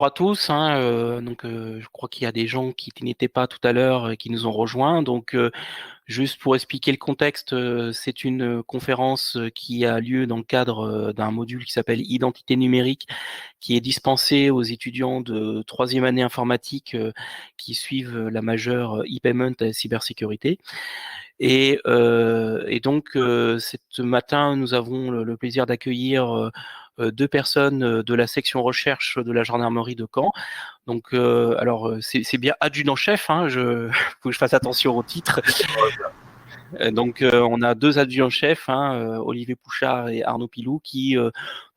Bonjour à tous, hein, je crois qu'il y a des gens qui n'étaient pas tout à l'heure et qui nous ont rejoints. Juste pour expliquer le contexte, c'est une conférence qui a lieu dans le cadre d'un module qui s'appelle Identité numérique, qui est dispensé aux étudiants de troisième année informatique qui suivent la majeure e-payment et cybersécurité. Ce matin, nous avons le plaisir d'accueillir deux personnes de la section recherche de la gendarmerie de Caen. C'est bien adjudant-chef, hein, faut que je fasse attention au titre. On a deux adjudants-chefs, hein, Olivier Pouchard et Arnaud Pilou, qui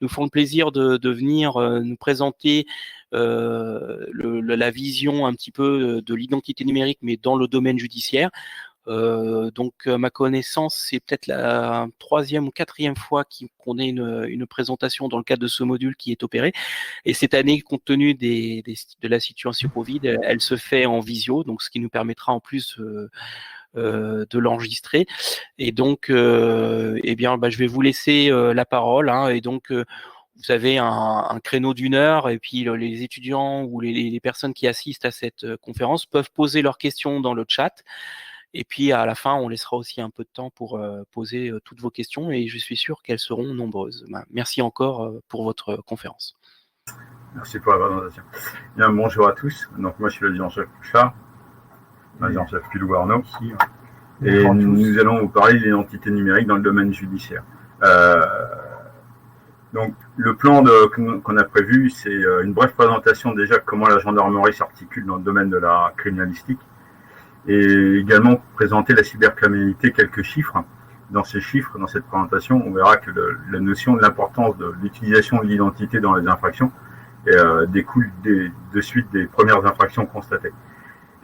nous font le plaisir de venir nous présenter la vision un petit peu de l'identité numérique, mais dans le domaine judiciaire. À ma connaissance, c'est peut-être la troisième ou quatrième fois qu'on ait une présentation dans le cadre de ce module qui est opéré. Et cette année, compte tenu de la situation Covid, elle se fait en visio, donc ce qui nous permettra en plus de l'enregistrer. Je vais vous laisser la parole. Hein, vous avez un créneau d'une heure et puis les étudiants ou les personnes qui assistent à cette conférence peuvent poser leurs questions dans le chat. Et puis à la fin, on laissera aussi un peu de temps pour poser toutes vos questions et je suis sûr qu'elles seront nombreuses. Merci encore pour votre conférence. Merci pour la présentation. Bien, bonjour à tous. Donc moi je suis l'adjudant-chef Pouchard, l'adjudant-chef Pilou Arnaud. Et nous allons vous parler de l'identité numérique dans le domaine judiciaire. Donc le plan qu'on a prévu, c'est une brève présentation déjà comment la gendarmerie s'articule dans le domaine de la criminalistique. Et également présenter la cybercriminalité, quelques chiffres. Dans ces chiffres, dans cette présentation, on verra que la notion de l'importance de l'utilisation de l'identité dans les infractions découle de suite des premières infractions constatées.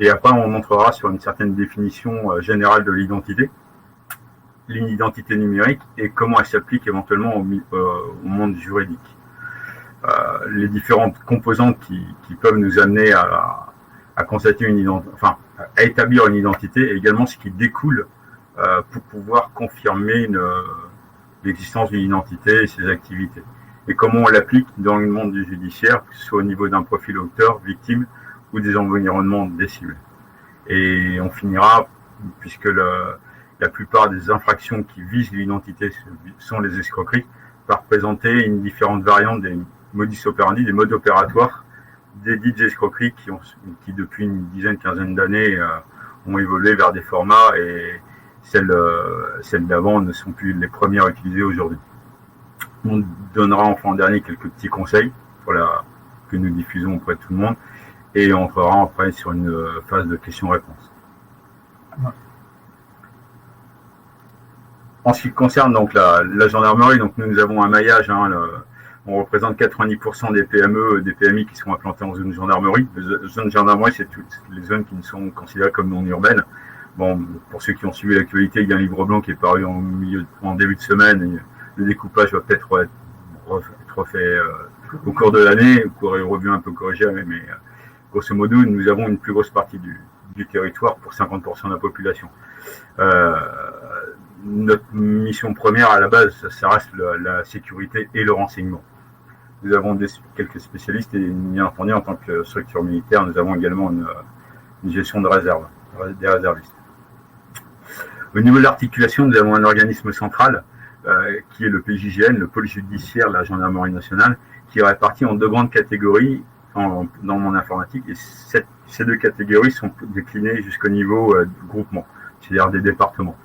Et après, on montrera sur une certaine définition générale de l'identité numérique et comment elle s'applique éventuellement au monde juridique. Les différentes composantes qui peuvent nous amener à constater à établir une identité et également ce qui découle pour pouvoir confirmer l'existence d'une identité et ses activités. Et comment on l'applique dans le monde du judiciaire, que ce soit au niveau d'un profil auteur, victime ou des environnements des cibles. Et on finira, puisque la plupart des infractions qui visent l'identité sont les escroqueries, par présenter une différente variante des modus operandi, des modes opératoires des dites escroqueries qui depuis une quinzaine d'années ont évolué vers des formats et celles d'avant ne sont plus les premières utilisées aujourd'hui. On donnera enfin en dernier quelques petits conseils que nous diffusons auprès de tout le monde et on entrera après sur une phase de questions-réponses. En ce qui concerne donc la gendarmerie, donc nous avons un maillage. On représente 90% des PME, des PMI qui sont implantés en zone gendarmerie. Les zones gendarmerie, c'est toutes les zones qui ne sont considérées comme non urbaines. Bon, pour ceux qui ont suivi l'actualité, il y a un livre blanc qui est paru en début de semaine. Et le découpage va peut-être être refait au cours de l'année, revu un peu corrigé, mais grosso modo, nous avons une plus grosse partie du territoire pour 50% de la population. Notre mission première à la base, ça reste la sécurité et le renseignement. Nous avons quelques spécialistes et bien entendu en tant que structure militaire, nous avons également une gestion de réserve, des réservistes. Au niveau de l'articulation, nous avons un organisme central qui est le PJGN, le pôle judiciaire de la gendarmerie nationale, qui est réparti en deux grandes catégories dans mon informatique et ces deux catégories sont déclinées jusqu'au niveau groupement, c'est-à-dire des départements.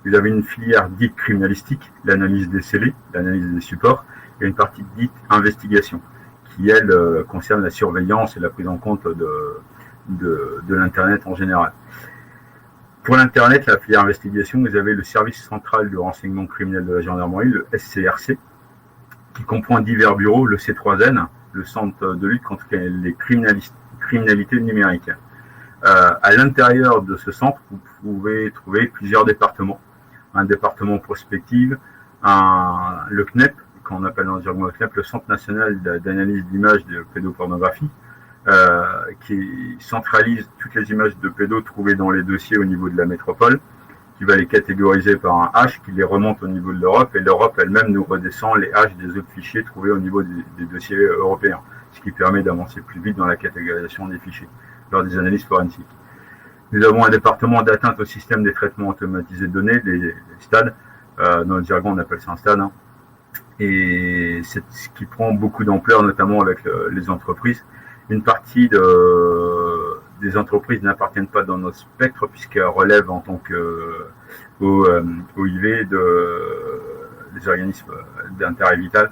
Vous avez une filière dite criminalistique, l'analyse des scellés, l'analyse des supports, et une partie dite investigation, qui, elle, concerne la surveillance et la prise en compte de l'Internet en général. Pour l'Internet, la filière investigation, vous avez le service central de renseignement criminel de la gendarmerie, le SCRC, qui comprend divers bureaux, le C3N, le centre de lutte contre les criminalités numériques. À l'intérieur de ce centre, vous pouvez trouver plusieurs départements. Un département prospective, le CNEP, qu'on appelle dans le jargon le CNEP, le Centre national d'analyse d'images de pédopornographie, qui centralise toutes les images de pédos trouvées dans les dossiers au niveau de la métropole, qui va les catégoriser par un H, qui les remonte au niveau de l'Europe, et l'Europe elle-même nous redescend les H des autres fichiers trouvés au niveau des dossiers européens. ce qui permet d'avancer plus vite dans la catégorisation des fichiers lors des analyses forensiques. Nous avons un département d'atteinte au système des traitements automatisés de données, les stades. Dans le jargon, on appelle ça un stade. Et c'est ce qui prend beaucoup d'ampleur, notamment avec les entreprises. Une partie des entreprises n'appartiennent pas dans notre spectre, puisqu'elles relèvent en tant que OIV des organismes d'intérêt vital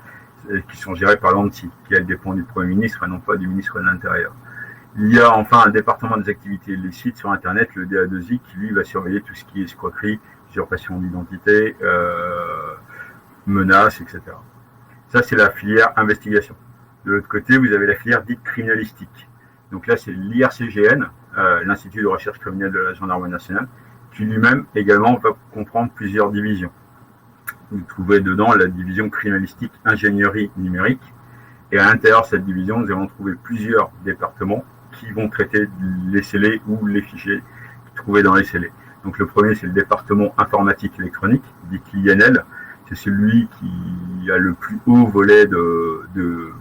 qui sont gérés par l'ANSSI, qui elle dépend du Premier ministre et non pas du ministre de l'Intérieur. Il y a enfin un département des activités illicites sur Internet, le DA2I, qui lui va surveiller tout ce qui est escroquerie, usurpation d'identité, menaces, etc. Ça, c'est la filière investigation. De l'autre côté, vous avez la filière dite criminalistique. Donc là, c'est l'IRCGN, l'Institut de recherche criminelle de la Gendarmerie nationale, qui lui-même également va comprendre plusieurs divisions. Vous trouvez dedans la division criminalistique ingénierie numérique. Et à l'intérieur de cette division, nous allons trouver plusieurs départements qui vont traiter les scellés ou les fichiers trouvés dans les scellés. Donc le premier, c'est le département informatique électronique, dit INL. C'est celui qui a le plus haut volet de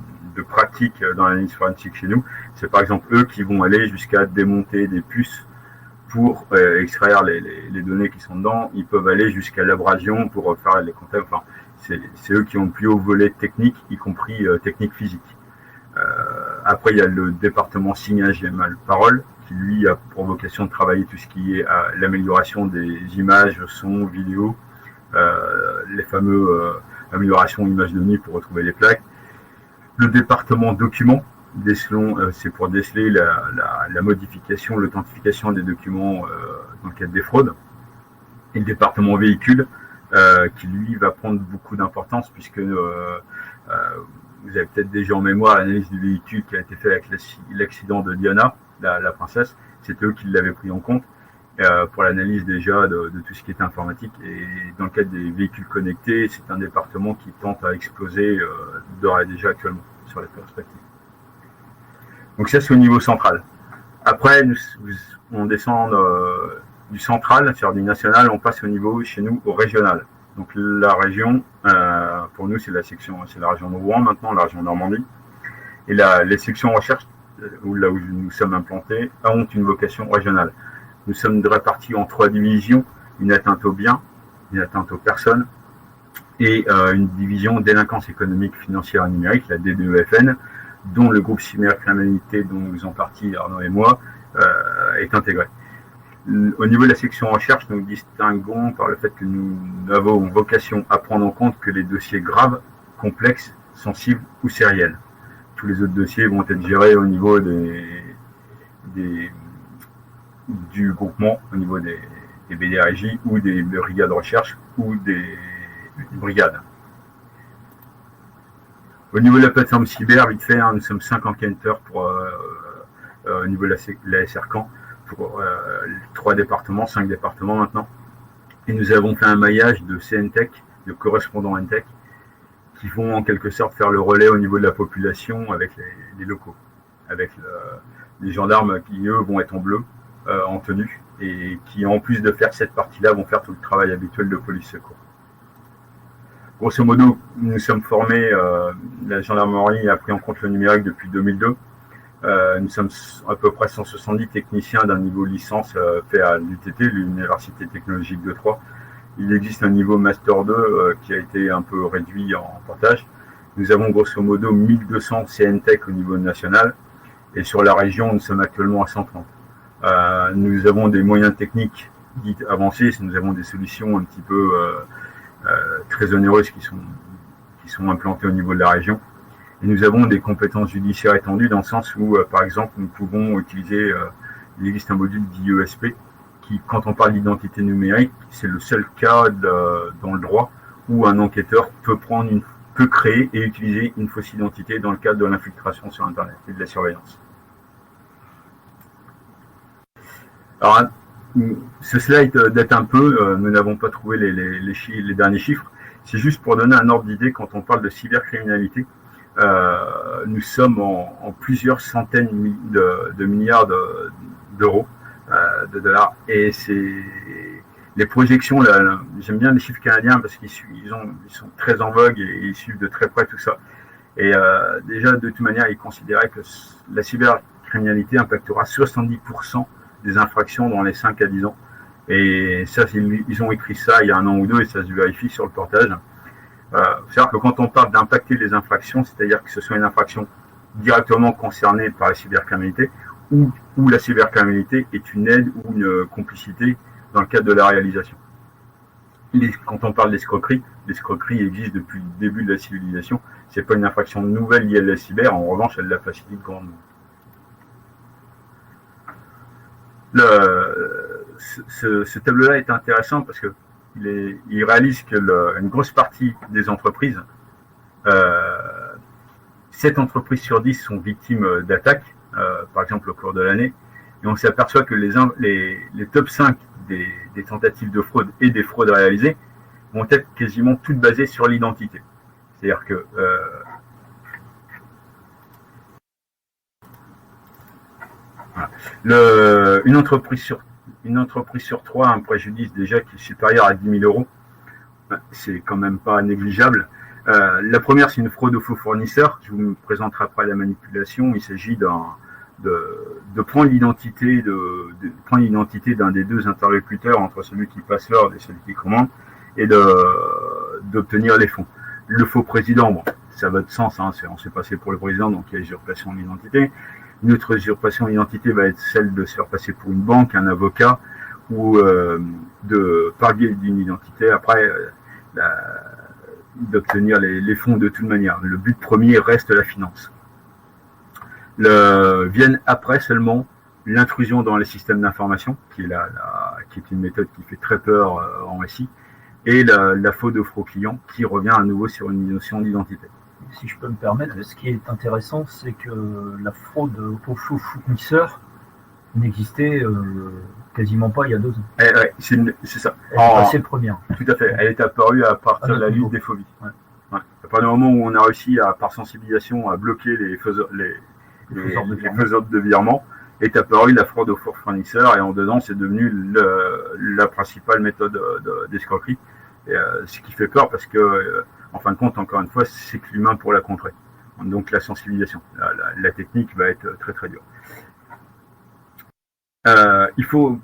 pratique dans l'analyse forensique chez nous. C'est par exemple eux qui vont aller jusqu'à démonter des puces pour extraire les données qui sont dedans. Ils peuvent aller jusqu'à l'abrasion pour faire les contacts. Enfin, c'est eux qui ont le plus haut volet technique, y compris technique physique. Après, il y a le département signage et mal-parole, qui lui a pour vocation de travailler tout ce qui est l'amélioration des images, sons, vidéos, les fameux améliorations images de nuit pour retrouver les plaques. Le département documents, c'est pour déceler la modification, l'authentification des documents dans le cadre des fraudes. Et le département véhicule, qui lui va prendre beaucoup d'importance, puisque vous avez peut-être déjà en mémoire l'analyse du véhicule qui a été fait avec l'accident de Diana, la princesse. C'est eux qui l'avaient pris en compte pour l'analyse déjà de tout ce qui est informatique. Et dans le cadre des véhicules connectés, c'est un département qui tente à exploser d'ores et déjà actuellement sur la perspective. Donc ça, c'est au niveau central. Après, on descend du central, c'est-à-dire du national, on passe au niveau, chez nous, au régional. Donc la région, pour nous, c'est la région de Rouen maintenant, la région Normandie. Et les sections recherche, là où nous sommes implantés, ont une vocation régionale. Nous sommes répartis en 3 divisions, une atteinte aux biens, une atteinte aux personnes, et une division délinquance économique, financière et numérique, la D2FN, dont le groupe cybercriminalité dont nous faisons partie, Arnaud et moi, est intégré. Au niveau de la section recherche, nous distinguons par le fait que nous avons vocation à prendre en compte que les dossiers graves, complexes, sensibles ou sériels. Tous les autres dossiers vont être gérés au niveau du groupement, au niveau des BDRJ ou des brigades de recherche ou des brigades. Au niveau de la plateforme cyber, vite fait, nous sommes 5 enquêteurs au niveau de la SRCAN pour 3 départements, 5 départements maintenant. Et nous avons fait un maillage de CNTech, de correspondants NTech, qui vont en quelque sorte faire le relais au niveau de la population avec les locaux, avec les gendarmes qui, eux, vont être en bleu, en tenue, et qui, en plus de faire cette partie-là, vont faire tout le travail habituel de police-secours. Grosso modo, nous sommes formés, la gendarmerie a pris en compte le numérique depuis 2002. Nous sommes à peu près 170 techniciens d'un niveau licence fait à l'UTT, l'Université technologique de Troyes. Il existe un niveau Master 2 qui a été un peu réduit en portage. Nous avons grosso modo 1200 CNTech au niveau national et sur la région, nous sommes actuellement à 130. Nous avons des moyens techniques dits avancés, nous avons des solutions un petit peu très onéreuses qui sont implantées au niveau de la région. Et nous avons des compétences judiciaires étendues dans le sens où, par exemple, nous pouvons utiliser, il existe un module d'IESP qui, quand on parle d'identité numérique, c'est le seul cas dans le droit où un enquêteur peut créer et utiliser une fausse identité dans le cadre de l'infiltration sur Internet et de la surveillance. Alors, ce slide date un peu, nous n'avons pas trouvé les derniers chiffres. C'est juste pour donner un ordre d'idée quand on parle de cybercriminalité. Nous sommes en plusieurs centaines de milliards d'euros, de dollars. Et c'est les projections, j'aime bien les chiffres canadiens parce qu'ils sont très en vogue et ils suivent de très près tout ça. Et déjà, de toute manière, ils considéraient que la cybercriminalité impactera 70% des infractions dans les 5 à 10 ans. Et ça, ils ont écrit ça il y a 1 an ou 2 et ça se vérifie sur le portage. C'est-à-dire que quand on parle d'impacter les infractions, c'est-à-dire que ce soit une infraction directement concernée par la cybercriminalité ou la cybercriminalité est une aide ou une complicité dans le cadre de la réalisation. Quand on parle d'escroquerie, l'escroquerie existe depuis le début de la civilisation. Ce n'est pas une infraction nouvelle liée à la cyber, en revanche, elle la facilite grandement. Ce tableau-là est intéressant parce qu'il réalise que une grosse partie des entreprises, 7 entreprises sur 10 sont victimes d'attaques, par exemple au cours de l'année, et on s'aperçoit que les top 5 des tentatives de fraude et des fraudes réalisées vont être quasiment toutes basées sur l'identité. C'est-à-dire que une entreprise sur 3 a un préjudice déjà qui est supérieur à 10 000 euros. C'est quand même pas négligeable. La première, c'est une fraude au faux fournisseur. Je vous présenterai après la manipulation. Il s'agit de prendre l'identité d'un des 2 interlocuteurs entre celui qui passe l'ordre et celui qui commande et d'obtenir les fonds. Le faux président, bon, ça va de sens, hein, on s'est passé pour le président, donc il y a usurpation d'identité. Une autre usurpation d'identité va être celle de se faire passer pour une banque, un avocat, ou par biais d'une identité, après d'obtenir les fonds de toute manière. Le but premier reste la finance. Viennent après seulement l'intrusion dans les systèmes d'information, qui est une méthode qui fait très peur en SI, et la fraude au faux client, qui revient à nouveau sur une notion d'identité. Si je peux me permettre, ce qui est intéressant, c'est que la fraude au faux fournisseur n'existait quasiment pas il y a 2 ans. C'est ça. Elle est passée première. Tout à fait. Elle est apparue à partir de la liste des phobies. Ouais. Ouais. À partir du moment où on a réussi, par sensibilisation, à bloquer les faiseurs de virement, est apparue la fraude au faux fournisseur et en dedans, c'est devenu la principale méthode d'escroquerie. Ce qui fait peur parce que, en fin de compte, encore une fois, c'est que l'humain pour la contrer. Donc la sensibilisation, la technique va être très très dure. Il faut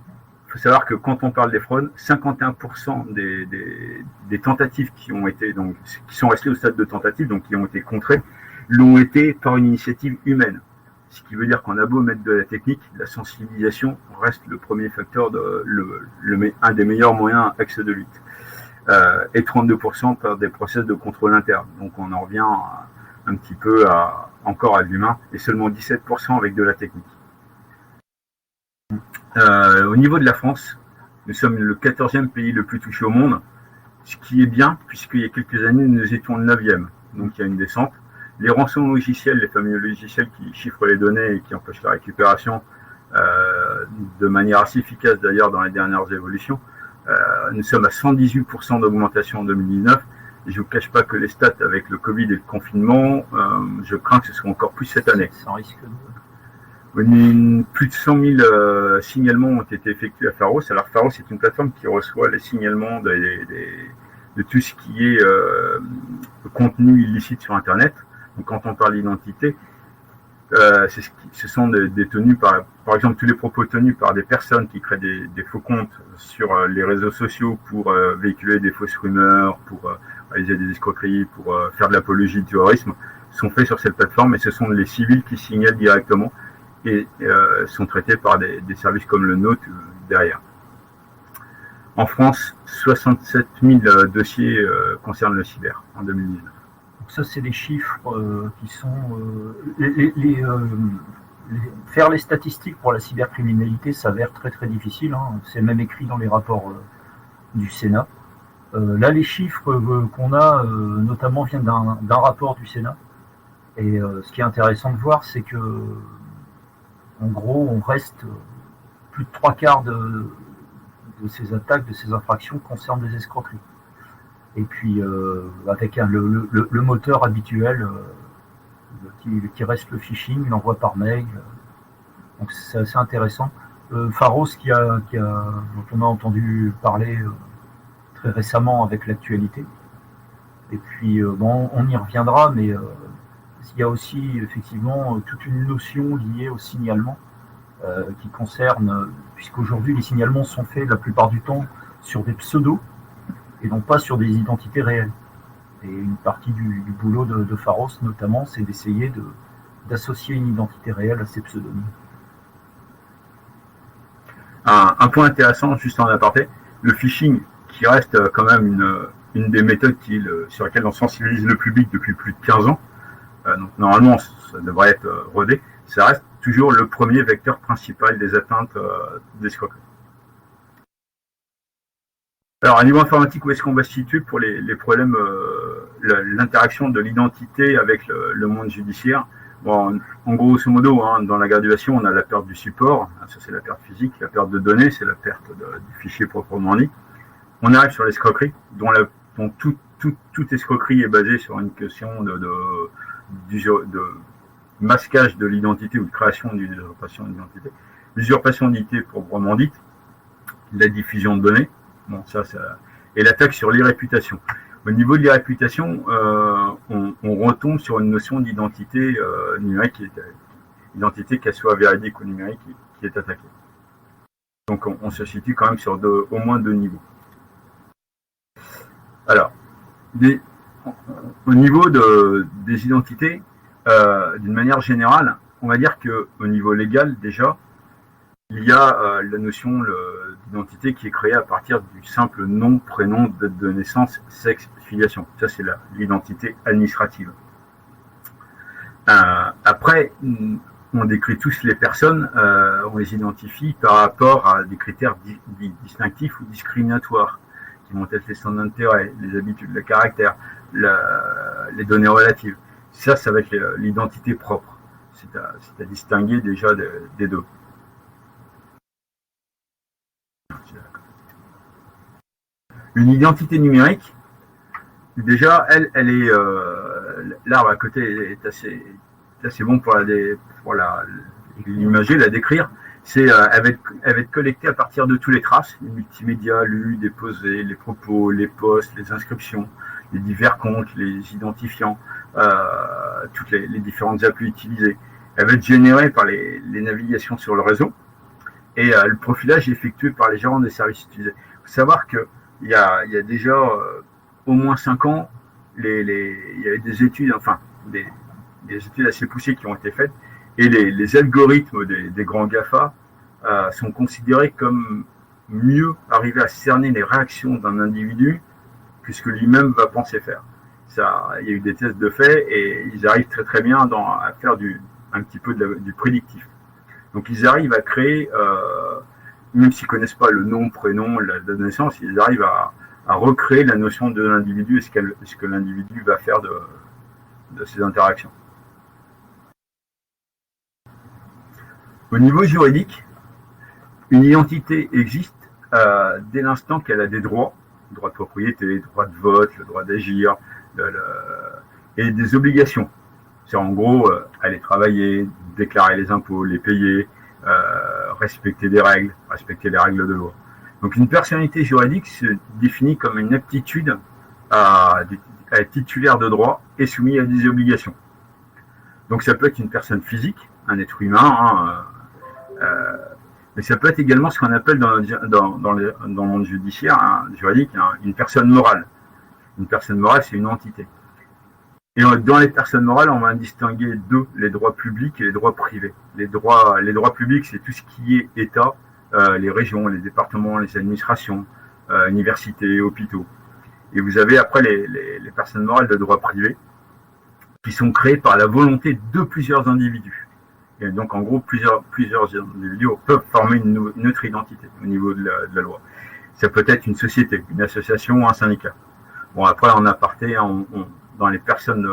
savoir que quand on parle des fraudes, 51% des tentatives qui sont restées au stade de tentative, donc qui ont été contrées, l'ont été par une initiative humaine. Ce qui veut dire qu'on a beau mettre de la technique, la sensibilisation reste le premier facteur, un des meilleurs moyens axes de lutte. Et 32% par des process de contrôle interne. Donc on en revient un petit peu encore à l'humain, et seulement 17% avec de la technique. Au niveau de la France, nous sommes le 14e pays le plus touché au monde, ce qui est bien, puisqu'il y a quelques années, nous étions le 9e. Donc il y a une descente. Les rançons logiciels, les fameux logiciels qui chiffrent les données et qui empêchent la récupération de manière assez efficace d'ailleurs dans les dernières évolutions, nous sommes à 118% d'augmentation en 2019. Et je ne vous cache pas que les stats avec le Covid et le confinement, je crains que ce soit encore plus cette année. Sans risque Plus de 100 000 signalements ont été effectués à Pharos. Alors Pharos, c'est une plateforme qui reçoit les signalements de tout ce qui est contenu illicite sur Internet. Donc quand on parle d'identité, ce sont des tenus par exemple, tous les propos tenus par des personnes qui créent des faux comptes sur les réseaux sociaux pour véhiculer des fausses rumeurs, pour réaliser des escroqueries, pour faire de l'apologie du terrorisme, sont faits sur cette plateforme et ce sont les civils qui signalent directement et sont traités par des services comme le nôtre derrière. En France, 67 000 dossiers concernent le cyber en 2019. Ça, c'est des chiffres qui sont... faire les statistiques pour la cybercriminalité s'avère très très difficile. Hein. C'est même écrit dans les rapports du Sénat. Là, les chiffres qu'on a, notamment, viennent d'un rapport du Sénat. Et ce qui est intéressant de voir, c'est que, en gros, on reste plus de 3/4 de ces attaques, de ces infractions concernent des escroqueries. Et puis avec le moteur habituel qui reste le phishing, l'envoi par mail. Donc c'est assez intéressant. Pharos dont on a entendu parler très récemment avec l'actualité. Et puis on y reviendra, mais il y a aussi effectivement toute une notion liée au signalement qui concerne, puisqu'aujourd'hui les signalements sont faits la plupart du temps sur des pseudos et non pas sur des identités réelles. Et une partie du boulot de Pharos notamment, c'est d'essayer d'associer une identité réelle à ces pseudonymes. Un point intéressant, juste en aparté, le phishing, qui reste quand même une des méthodes sur lesquelles on sensibilise le public depuis plus de 15 ans, donc normalement ça devrait être rodé, ça reste toujours le premier vecteur principal des atteintes d'escroquerie. Alors, à niveau informatique, où est-ce qu'on va se situer pour les problèmes, l'interaction de l'identité avec le monde judiciaire? Bon, en grosso modo, dans la graduation, on a la perte du support, ça c'est la perte physique, la perte de données, c'est la perte du fichier proprement dit. On arrive sur l'escroquerie, dont toute escroquerie est basée sur une question de masquage de l'identité ou de création d'une usurpation d'identité. L'usurpation d'identité proprement dite, la diffusion de données, bon, ça, et l'attaque sur l'irréputation. Au niveau de l'irréputation, on retombe sur une notion d'identité numérique, identité qu'elle soit véridique ou numérique, qui est attaquée. Donc on se situe quand même sur au moins 2 niveaux. Alors, au niveau des identités, d'une manière générale, on va dire qu'au niveau légal, déjà, il y a la notion d'identité qui est créée à partir du simple nom, prénom, date de naissance, sexe, filiation. Ça, c'est l'identité administrative. Après, on décrit tous les personnes, on les identifie par rapport à des critères distinctifs ou discriminatoires, qui vont être les centres d'intérêt, les habitudes, le caractère, les données relatives. Ça va être l'identité propre. C'est à distinguer déjà des deux. Une identité numérique, déjà, elle est l'arbre à côté est assez bon pour l'imager, la décrire. Elle va être collectée à partir de tous les traces, les multimédias lus, déposés, les propos, les posts, les inscriptions, les divers comptes, les identifiants, toutes les différentes applis utilisées. Elle va être générée par les navigations sur le réseau et le profilage est effectué par les gérants des services utilisés. Il faut savoir qu'il y a déjà au moins 5 ans, il y avait des études, des études assez poussées qui ont été faites et les algorithmes des grands GAFA sont considérés comme mieux arriver à cerner les réactions d'un individu que ce que lui-même va penser faire. Il y a eu des tests de fait et ils arrivent très très bien à faire un petit peu du prédictif. Donc ils arrivent à créer, même s'ils ne connaissent pas le nom, prénom, la date de naissance, ils arrivent à recréer la notion de l'individu et ce que l'individu va faire de ses interactions. Au niveau juridique, une identité existe dès l'instant qu'elle a des droits de propriété, droit de vote, le droit d'agir, et des obligations. C'est en gros aller travailler, déclarer les impôts, les payer, respecter des règles, respecter les règles de loi. Donc une personnalité juridique se définit comme une aptitude à être titulaire de droits et soumis à des obligations. Donc ça peut être une personne physique, un être humain, mais ça peut être également ce qu'on appelle dans le monde judiciaire, juridique, une personne morale. Une personne morale, c'est une entité. Et dans les personnes morales, on va distinguer deux, les droits publics et les droits privés. Les droits publics, c'est tout ce qui est État, les régions, les départements, les administrations, universités, hôpitaux. Et vous avez après les personnes morales de droit privé qui sont créées par la volonté de plusieurs individus. Et donc, en gros, plusieurs individus peuvent former une autre identité au niveau de la loi. Ça peut être une société, une association ou un syndicat. Bon, après, en aparté, dans les personnes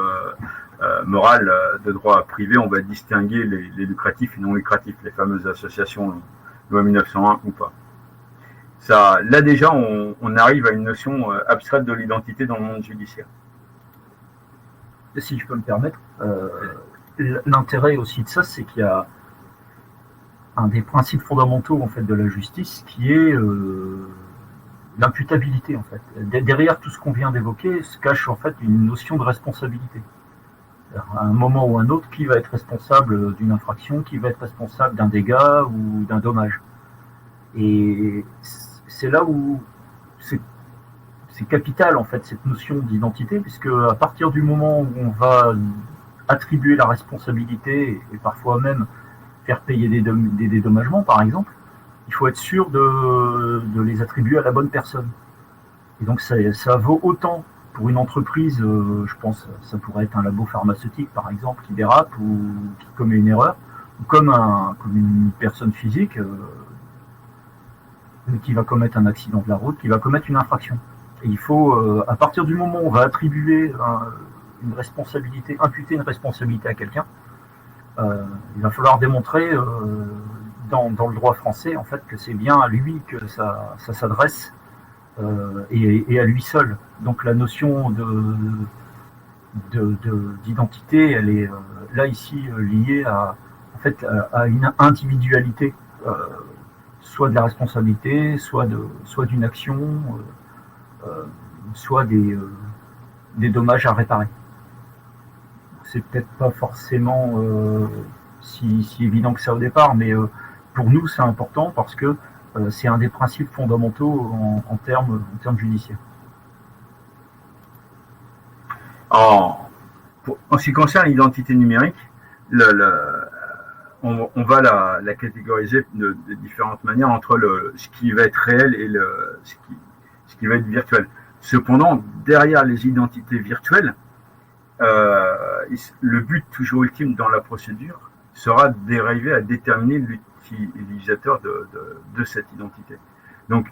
morales de droit privé, on va distinguer les lucratifs et non lucratifs, les fameuses associations loi 1901 ou pas. Là déjà, on arrive à une notion abstraite de l'identité dans le monde judiciaire. Si je peux me permettre, l'intérêt aussi de ça, c'est qu'il y a un des principes fondamentaux en fait de la justice qui est l'imputabilité en fait. Derrière tout ce qu'on vient d'évoquer se cache en fait une notion de responsabilité. À un moment ou un autre, qui va être responsable d'une infraction, qui va être responsable d'un dégât ou d'un dommage. Et c'est là où c'est capital en fait cette notion d'identité, puisque à partir du moment où on va attribuer la responsabilité et parfois même faire payer des dédommagements par exemple, il faut être sûr de les attribuer à la bonne personne. Et donc ça vaut autant pour une entreprise, je pense, ça pourrait être un labo pharmaceutique par exemple qui dérape ou qui commet une erreur, ou comme une personne physique qui va commettre un accident de la route, qui va commettre une infraction. Et il faut, à partir du moment où on va attribuer une responsabilité, imputer une responsabilité à quelqu'un, il va falloir démontrer dans le droit français en fait que c'est bien à lui que ça s'adresse et à lui seul. Donc la notion d'identité, elle est là ici liée à une individualité, soit de la responsabilité, soit d'une action, soit des dommages à réparer. C'est peut-être pas forcément si évident que ça au départ, mais pour nous c'est important parce que c'est un des principes fondamentaux en termes judiciaires. En ce qui concerne l'identité numérique, on va la catégoriser de différentes manières entre ce qui va être réel et ce qui va être virtuel. Cependant, derrière les identités virtuelles, le but toujours ultime dans la procédure sera d'arriver à déterminer l'utilisateur de cette identité. Donc,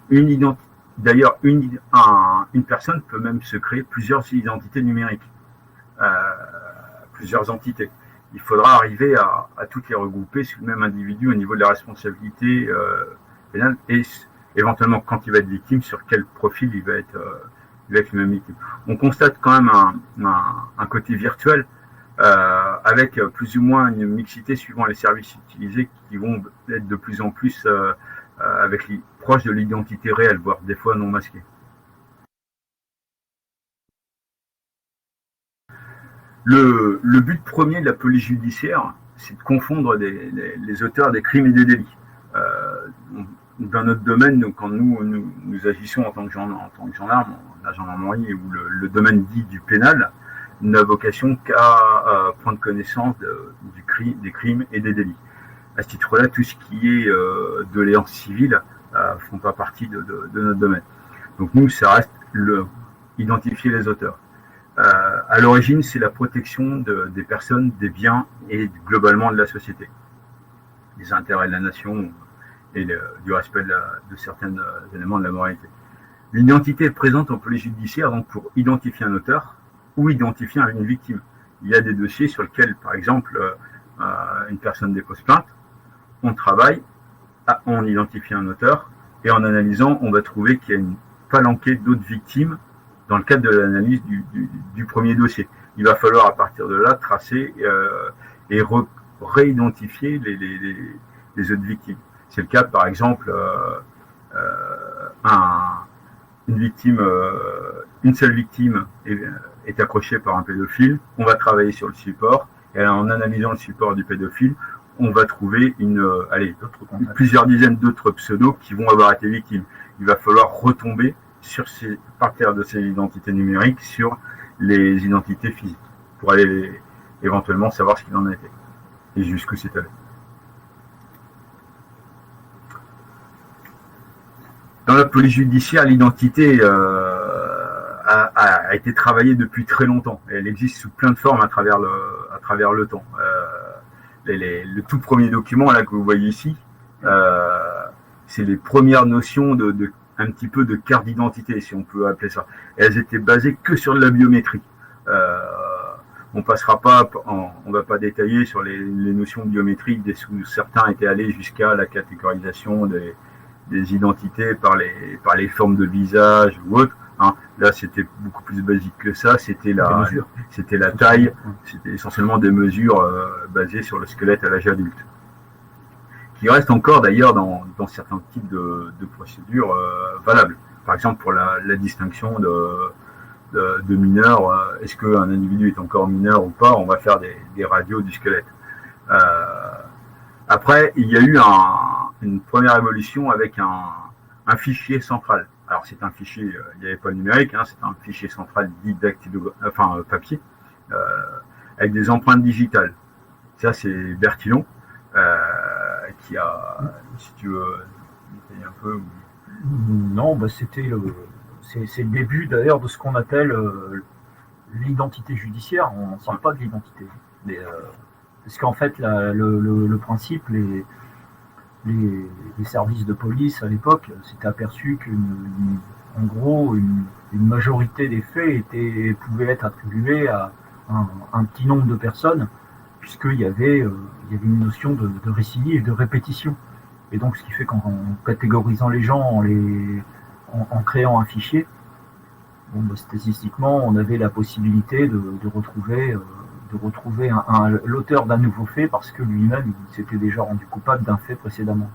d'ailleurs, une personne peut même se créer plusieurs identités numériques, plusieurs entités. Il faudra arriver à toutes les regrouper sous le même individu au niveau de la responsabilité pénale et éventuellement, quand il va être victime, sur quel profil il va être le même victime. On constate quand même un côté virtuel avec plus ou moins une mixité suivant les services utilisés qui vont être de plus en plus proches de l'identité réelle, voire des fois non masquée. Le but premier de la police judiciaire, c'est de confondre les auteurs des crimes et des délits. Dans notre domaine, quand nous agissons en tant que gendarme, la gendarmerie ou le domaine dit du pénal, n'a vocation qu'à prendre connaissance des crimes et des délits. À ce titre-là, tout ce qui est doléances civiles ne font pas partie de notre domaine. Donc nous, ça reste identifier les auteurs. À l'origine, c'est la protection des personnes, des biens et globalement de la société, des intérêts de la nation et du respect de certains éléments de la moralité. L'identité est présente en police judiciaire donc pour identifier un auteur ou identifier une victime. Il y a des dossiers sur lesquels, par exemple, une personne dépose plainte, on travaille, on identifie un auteur et en analysant, on va trouver qu'il y a une palanquée d'autres victimes dans le cadre de l'analyse du premier dossier. Il va falloir à partir de là tracer et réidentifier les autres victimes. C'est le cas, par exemple, une seule victime est accrochée par un pédophile. On va travailler sur le support et en analysant le support du pédophile, on va trouver plusieurs dizaines d'autres pseudos qui vont avoir été victimes. Il va falloir retomber à partir de ces identités numériques sur les identités physiques pour aller éventuellement savoir ce qu'il en a été et jusqu'où c'est allé. Dans la police judiciaire, l'identité a été travaillée depuis très longtemps. Et elle existe sous plein de formes à travers le temps. Le tout premier document là que vous voyez ici, c'est les premières notions un petit peu de carte d'identité, si on peut appeler ça. Et elles étaient basées que sur de la biométrie. On va pas détailler sur les notions biométriques, certains étaient allés jusqu'à la catégorisation des identités par les formes de visage ou autre. Hein. Là, c'était beaucoup plus basique que ça. C'était la taille. C'était essentiellement des mesures basées sur le squelette à l'âge adulte, qui reste encore d'ailleurs dans certains types de procédures valables. Par exemple, pour la distinction de mineurs. Est-ce qu'un individu est encore mineur ou pas? On va faire des radios du squelette. Après, il y a eu une première évolution avec un fichier central. Alors c'est un fichier, il n'y avait pas le numérique, hein, c'est un fichier central dit papier, avec des empreintes digitales. Ça c'est Bertillon qui a, si tu veux, détailler un peu. Non, c'est le début d'ailleurs de ce qu'on appelle l'identité judiciaire. On ne parle pas de l'identité, mais parce qu'en fait le principe, les services de police à l'époque s'étaient aperçus qu'en gros une majorité des faits pouvaient être attribués à un petit nombre de personnes, puisqu'il y avait une notion de récidive, de répétition. Et donc ce qui fait qu'en catégorisant les gens, en créant un fichier, statistiquement on avait la possibilité de retrouver l'auteur d'un nouveau fait parce que lui-même il s'était déjà rendu coupable d'un fait précédemment.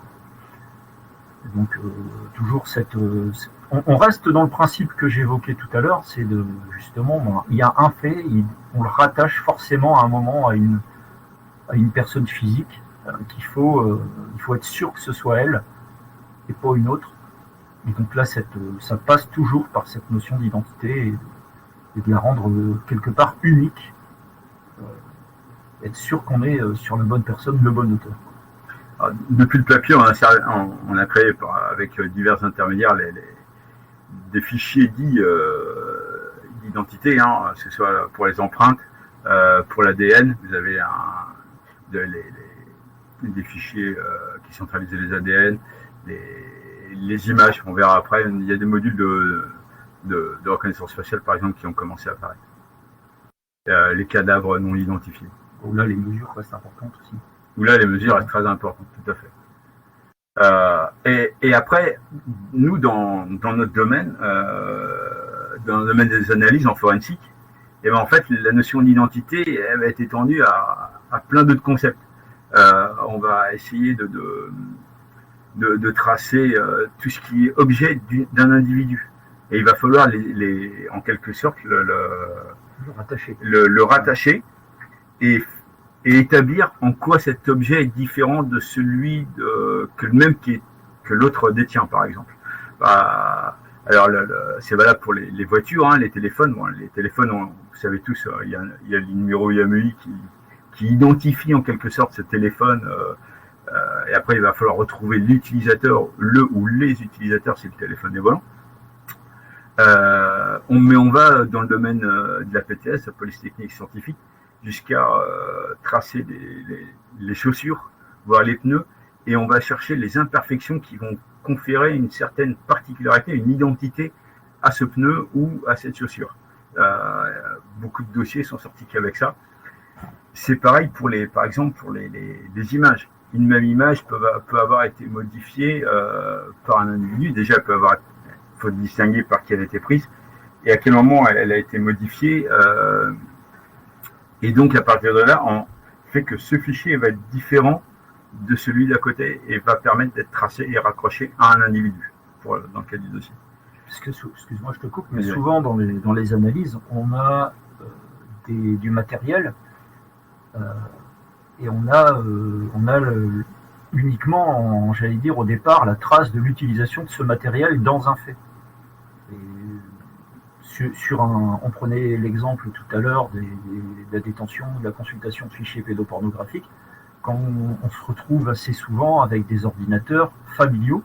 Donc toujours on reste dans le principe que j'évoquais tout à l'heure, c'est justement il y a un fait, on le rattache forcément à un moment à une personne physique il faut être sûr que ce soit elle et pas une autre. Et donc là ça passe toujours par cette notion d'identité et de la rendre quelque part unique. Être sûr qu'on est sur la bonne personne, le bon auteur. Alors, depuis le papier, on a créé avec divers intermédiaires des fichiers dits d'identité, hein, que ce soit pour les empreintes, pour l'ADN. Vous avez des fichiers qui centralisent les ADN, les images, on verra après. Il y a des modules de reconnaissance faciale, par exemple, qui ont commencé à apparaître. Les cadavres non identifiés. Où là, les mesures restent importantes aussi. Où là, les mesures restent très importantes, tout à fait. Et après, nous, dans notre domaine, dans le domaine des analyses en forensique, et en fait, la notion d'identité, elle va être étendue à plein d'autres concepts. On va essayer de tracer tout ce qui est objet d'un individu. Et il va falloir en quelque sorte le rattacher et établir en quoi cet objet est différent de celui que l'autre détient, par exemple. Alors c'est valable pour les voitures, hein, les téléphones. Bon, les téléphones, vous savez tous, il y a le numéro IMEI qui identifie en quelque sorte ce téléphone. Et après, il va falloir retrouver l'utilisateur, ou les utilisateurs si le téléphone est volant. On va dans le domaine de la PTS, la police technique scientifique, jusqu'à tracer les chaussures, voire les pneus, et on va chercher les imperfections qui vont conférer une certaine particularité, une identité à ce pneu ou à cette chaussure. Beaucoup de dossiers sont sortis qu'avec ça. C'est pareil par exemple pour les images. Une même image peut avoir été modifiée par un individu. Déjà, il faut distinguer par qui elle a été prise et à quel moment elle a été modifiée. Et donc, à partir de là, on fait que ce fichier va être différent de celui d'à côté et va permettre d'être tracé et raccroché à un individu dans le cas du dossier. Parce que, excuse-moi, je te coupe, mais souvent dans les analyses, on a du matériel et on a uniquement, j'allais dire au départ, la trace de l'utilisation de ce matériel dans un fait. On prenait l'exemple tout à l'heure de la détention, de la consultation de fichiers pédopornographiques, quand on se retrouve assez souvent avec des ordinateurs familiaux.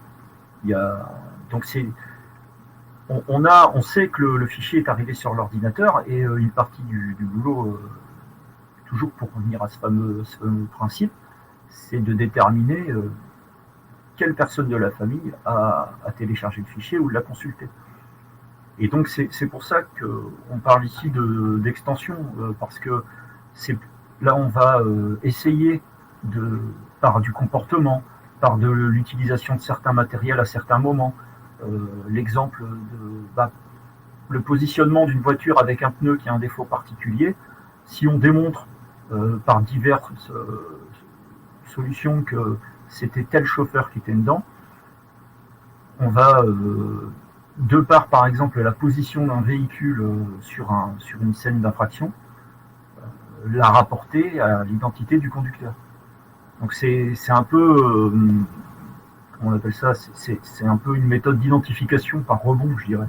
On sait que le fichier est arrivé sur l'ordinateur et une partie du boulot, toujours pour revenir à ce fameux principe, c'est de déterminer quelle personne de la famille a téléchargé le fichier ou l'a consulté. Et donc c'est pour ça qu'on parle ici d'extension, parce que là on va essayer par du comportement, par de l'utilisation de certains matériels à certains moments. L'exemple le positionnement d'une voiture avec un pneu qui a un défaut particulier, si on démontre par diverses solutions que c'était tel chauffeur qui était dedans, on va de par exemple, la position d'un véhicule sur une scène d'infraction, la rapporter à l'identité du conducteur. Donc c'est un peu, on appelle ça, c'est un peu une méthode d'identification par rebond, je dirais.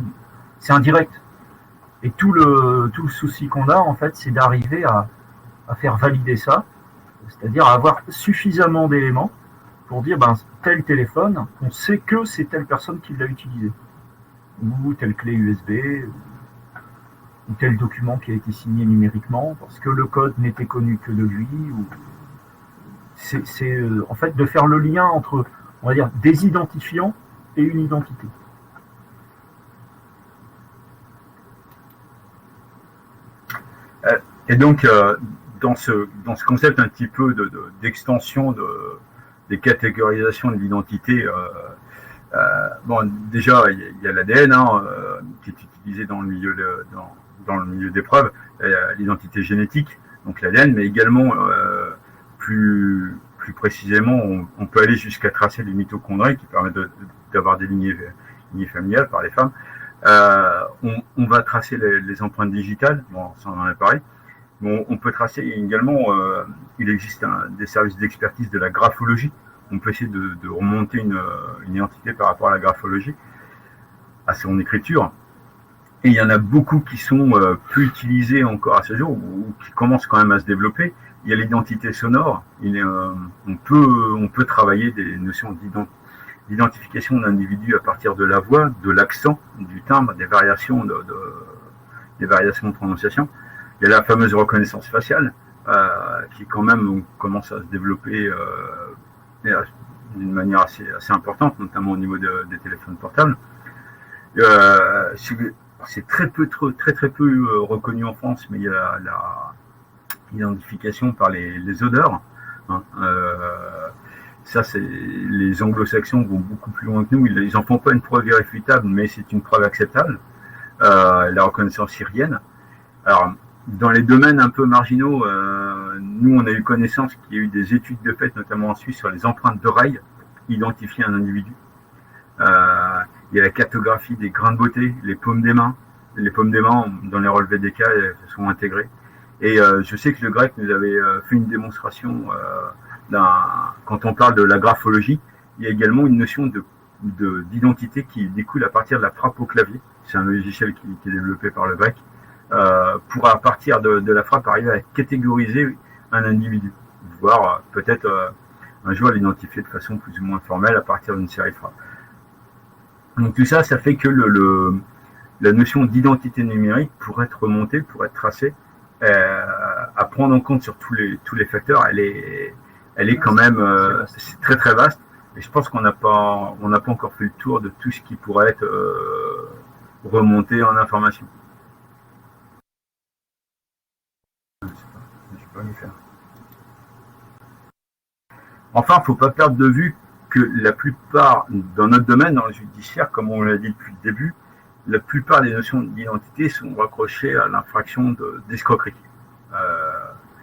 C'est indirect. Et tout le souci qu'on a, en fait, c'est d'arriver à faire valider ça, c'est-à-dire à avoir suffisamment d'éléments pour dire, tel téléphone, on sait que c'est telle personne qui l'a utilisé. Ou telle clé USB, ou tel document qui a été signé numériquement, parce que le code n'était connu que de lui. C'est en fait de faire le lien entre, on va dire, des identifiants et une identité. Et donc, dans ce concept un petit peu d'extension des catégorisations de l'identité, déjà, il y a l'ADN qui est utilisé dans le milieu d'épreuve, l'identité génétique, donc l'ADN, mais également, plus précisément, on peut aller jusqu'à tracer les mitochondries qui permettent d'avoir des lignées familiales par les femmes. On va tracer les empreintes digitales, ça on en a parlé. Bon, on peut tracer également, il existe des services d'expertise de la graphologie. On peut essayer de remonter une identité par rapport à la graphologie, à son écriture. Et il y en a beaucoup qui sont peu utilisés encore à ce jour, ou qui commencent quand même à se développer. Il y a l'identité sonore. On peut travailler des notions d'identification d'individus à partir de la voix, de l'accent, du timbre, des variations de prononciation. Il y a la fameuse reconnaissance faciale qui quand même commence à se développer d'une manière assez importante, notamment au niveau des téléphones portables. C'est très peu reconnu en France, mais il y a l'identification par les odeurs. Ça, les anglo-saxons vont beaucoup plus loin que nous. Ils n'en font pas une preuve irréfutable, mais c'est une preuve acceptable. La reconnaissance syrienne. Alors, dans les domaines un peu marginaux, nous, on a eu connaissance qu'il y a eu des études de fait, notamment en Suisse, sur les empreintes d'oreilles pour identifier un individu. Il y a la cartographie des grains de beauté, les paumes des mains. Les paumes des mains, dans les relevés des cas, elles sont intégrées. Et je sais que le grec nous avait fait une démonstration quand on parle de la graphologie, il y a également une notion d'identité qui découle à partir de la frappe au clavier. C'est un logiciel qui est développé par le grec. Pour à partir de la frappe arriver à catégoriser un individu, voire peut-être un jour l'identifier de façon plus ou moins formelle à partir d'une série de frappes. Donc tout ça, ça fait que la notion d'identité numérique, pour être remontée, pour être tracée, à prendre en compte sur tous les facteurs, elle est quand même c'est très très vaste. Et je pense qu'on n'a pas encore fait le tour de tout ce qui pourrait être remonté en information. Enfin, il ne faut pas perdre de vue que la plupart, dans notre domaine, dans le judiciaire, comme on l'a dit depuis le début, la plupart des notions d'identité sont raccrochées à l'infraction d'escroquerie.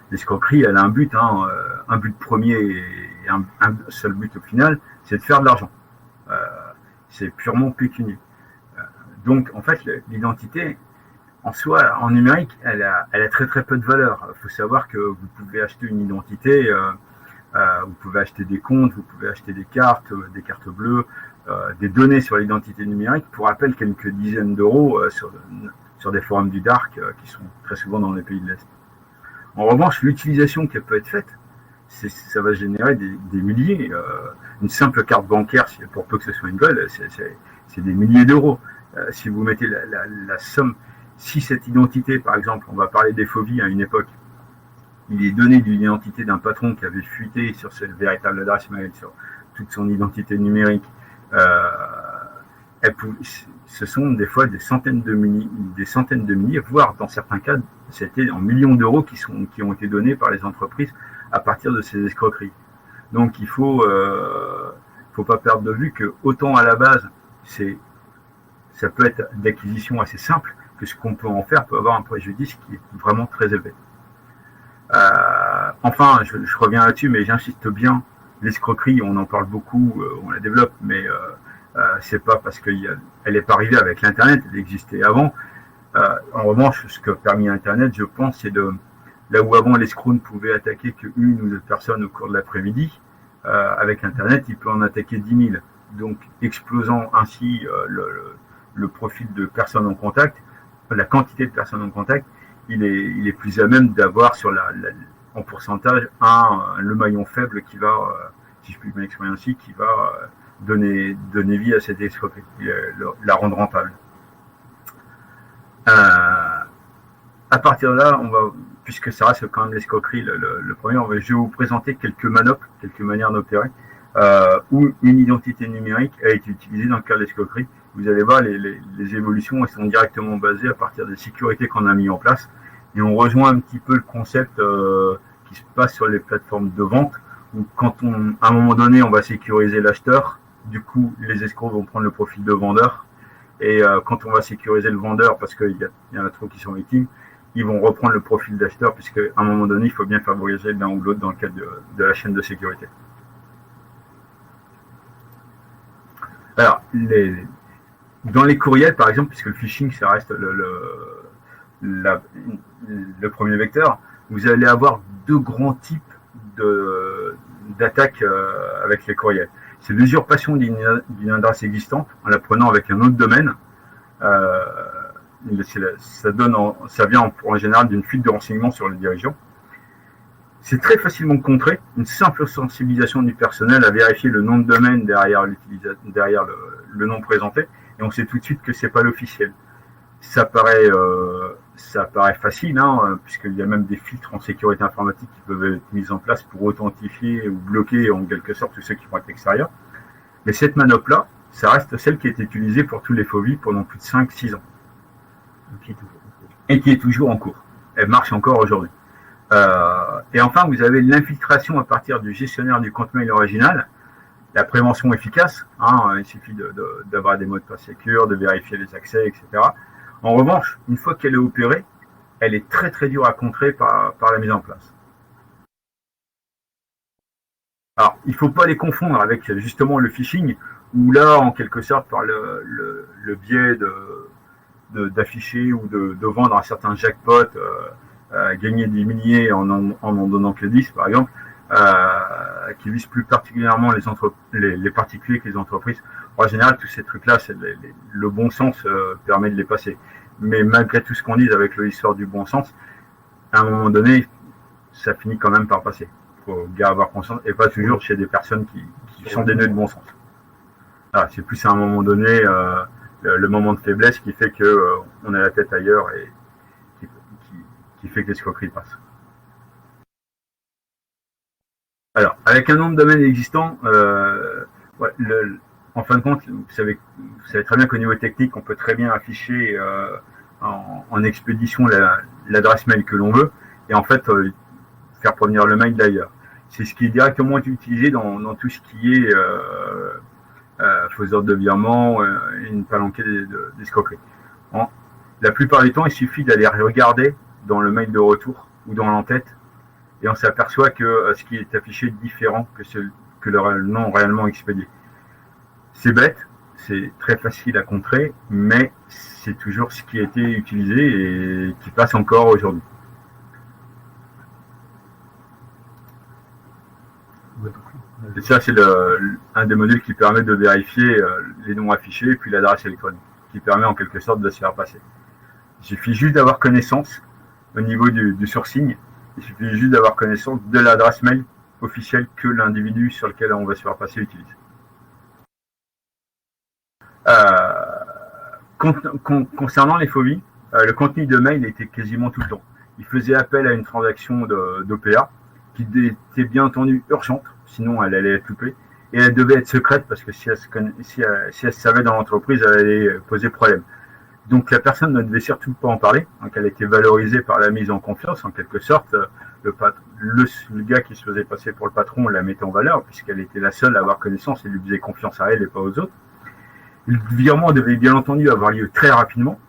L'escroquerie, elle a un but premier et un seul but au final, c'est de faire de l'argent. C'est purement pécunier. Donc, en fait, l'identité, en soi, en numérique, elle a très très peu de valeur. Il faut savoir que vous pouvez acheter une identité, vous pouvez acheter des comptes, vous pouvez acheter des cartes bleues, des données sur l'identité numérique, pour rappel quelques dizaines d'euros sur des forums du dark qui sont très souvent dans les pays de l'Est. En revanche, l'utilisation qui peut être faite, ça va générer des milliers. Une simple carte bancaire, pour peu que ce soit une gold, c'est des milliers d'euros. Si vous mettez la somme, si cette identité, par exemple, on va parler des phobies à une époque, il est donné d'une identité d'un patron qui avait fuité sur cette véritable adresse mail, sur toute son identité numérique, ce sont des fois des centaines de milliers, voire dans certains cas, c'était en millions d'euros qui ont été donnés par les entreprises à partir de ces escroqueries. Donc il faut pas perdre de vue que autant à la base, ça peut être d'acquisition assez simple, que ce qu'on peut en faire peut avoir un préjudice qui est vraiment très élevé. Enfin, je reviens là-dessus, mais j'insiste bien, l'escroquerie, on en parle beaucoup, on la développe, mais C'est pas parce qu'elle n'est pas arrivée avec l'Internet, elle existait avant. En revanche, ce que permis Internet, je pense, c'est de là où avant l'escroc ne pouvait attaquer qu'une ou deux personnes au cours de l'après-midi, avec Internet, il peut en attaquer 10 000. Donc, explosant ainsi le profil de personnes en contact, la quantité de personnes en contact, il est plus à même d'avoir sur en pourcentage le maillon faible qui va, si je puis m'exprimer ainsi, qui va donner vie à cette escroquerie, la rendre rentable. À partir de là, puisque ça reste quand même l'escroquerie, le premier, je vais vous présenter quelques manoples, quelques manières d'opérer, où une identité numérique a été utilisée dans le cas de l'escroquerie. Vous allez voir, les évolutions, elles sont directement basées à partir des sécurités qu'on a mis en place. Et on rejoint un petit peu le concept qui se passe sur les plateformes de vente, où quand à un moment donné, on va sécuriser l'acheteur, du coup, les escrocs vont prendre le profil de vendeur. Et quand on va sécuriser le vendeur, parce qu'il y en a trop qui sont victimes, ils vont reprendre le profil d'acheteur, puisqu'à un moment donné, il faut bien favoriser l'un ou l'autre dans le cadre de la chaîne de sécurité. Alors, dans les courriels, par exemple, puisque le phishing, ça reste le premier vecteur, vous allez avoir deux grands types d'attaques avec les courriels. C'est l'usurpation d'une adresse existante en la prenant avec un autre domaine. Ça vient en général d'une fuite de renseignements sur les dirigeants. C'est très facilement contré. Une simple sensibilisation du personnel à vérifier le nom de domaine derrière le nom présenté, et on sait tout de suite que c'est pas l'officiel. Ça paraît facile, hein, puisqu'il y a même des filtres en sécurité informatique qui peuvent être mis en place pour authentifier ou bloquer en quelque sorte tous ceux qui vont être extérieurs. Mais cette manop-là, ça reste celle qui a été utilisée pour tous les phobies pendant plus de 5-6 ans. Et qui est toujours en cours. Elle marche encore aujourd'hui. Et enfin, vous avez l'infiltration à partir du gestionnaire du compte mail original, la prévention efficace, hein, il suffit d'avoir des mots de passe sécures, de vérifier les accès, etc. En revanche, une fois qu'elle est opérée, elle est très très dure à contrer par la mise en place. Alors, il ne faut pas les confondre avec justement le phishing, où là, en quelque sorte, par le biais d'afficher ou de vendre un certain jackpot, gagner des milliers en donnant que 10, par exemple, qui vise plus particulièrement les particuliers que les entreprises. En général, tous ces trucs-là, le bon sens permet de les passer. Mais malgré tout ce qu'on dit avec l'histoire du bon sens, à un moment donné, ça finit quand même par passer. Il faut bien avoir conscience, et pas toujours chez des personnes qui sont dénuées de bon sens. Voilà, c'est plus à un moment donné le moment de faiblesse qui fait qu'on a la tête ailleurs et qui fait que l'escroquerie passe. Alors, avec un nom de domaine existant, en fin de compte, vous savez très bien qu'au niveau technique, on peut très bien afficher en expédition l'adresse mail que l'on veut, et en fait, faire provenir le mail d'ailleurs. C'est ce qui est directement utilisé dans tout ce qui est faiseur de virement et une palanquée d'escroquerie. La plupart du temps, il suffit d'aller regarder dans le mail de retour ou dans l'entête, et on s'aperçoit que ce qui est affiché est différent que le nom réellement expédié. C'est bête, c'est très facile à contrer, mais c'est toujours ce qui a été utilisé et qui passe encore aujourd'hui. Et ça, c'est un des modules qui permet de vérifier les noms affichés et puis l'adresse électronique, qui permet en quelque sorte de se faire passer. Il suffit juste d'avoir connaissance au niveau du sourcing, il suffit juste d'avoir connaissance de l'adresse mail officielle que l'individu sur lequel on va se faire passer utilise. Concernant les phobies, le contenu de mail était quasiment tout le temps. Il faisait appel à une transaction d'OPA qui était bien entendu urgente, sinon elle allait être loupée, et elle devait être secrète parce que si elle se savait dans l'entreprise, elle allait poser problème. Donc la personne ne devait surtout pas en parler, donc elle était valorisée par la mise en confiance, en quelque sorte. Le gars qui se faisait passer pour le patron la mettait en valeur, puisqu'elle était la seule à avoir connaissance et lui faisait confiance à elle et pas aux autres. Le virement devait bien entendu avoir lieu très rapidement.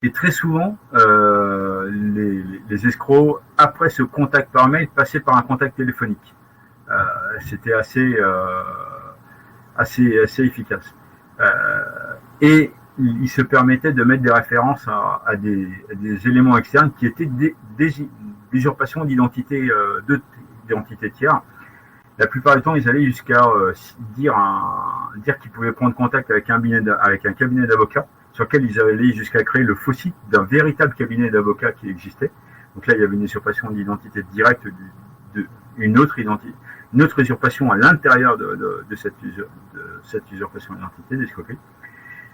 Et très souvent, les escrocs, après ce contact par mail, passaient par un contact téléphonique. C'était assez assez efficace. Et il se permettait de mettre des références à des éléments externes qui étaient des usurpations d'identité tiers. La plupart du temps, ils allaient jusqu'à dire qu'ils pouvaient prendre contact avec un cabinet d'avocats, sur lequel ils allaient jusqu'à créer le faux site d'un véritable cabinet d'avocats qui existait. Donc là, il y avait une usurpation d'identité directe une autre usurpation à l'intérieur de cette usurpation d'identité, d'escroquerie.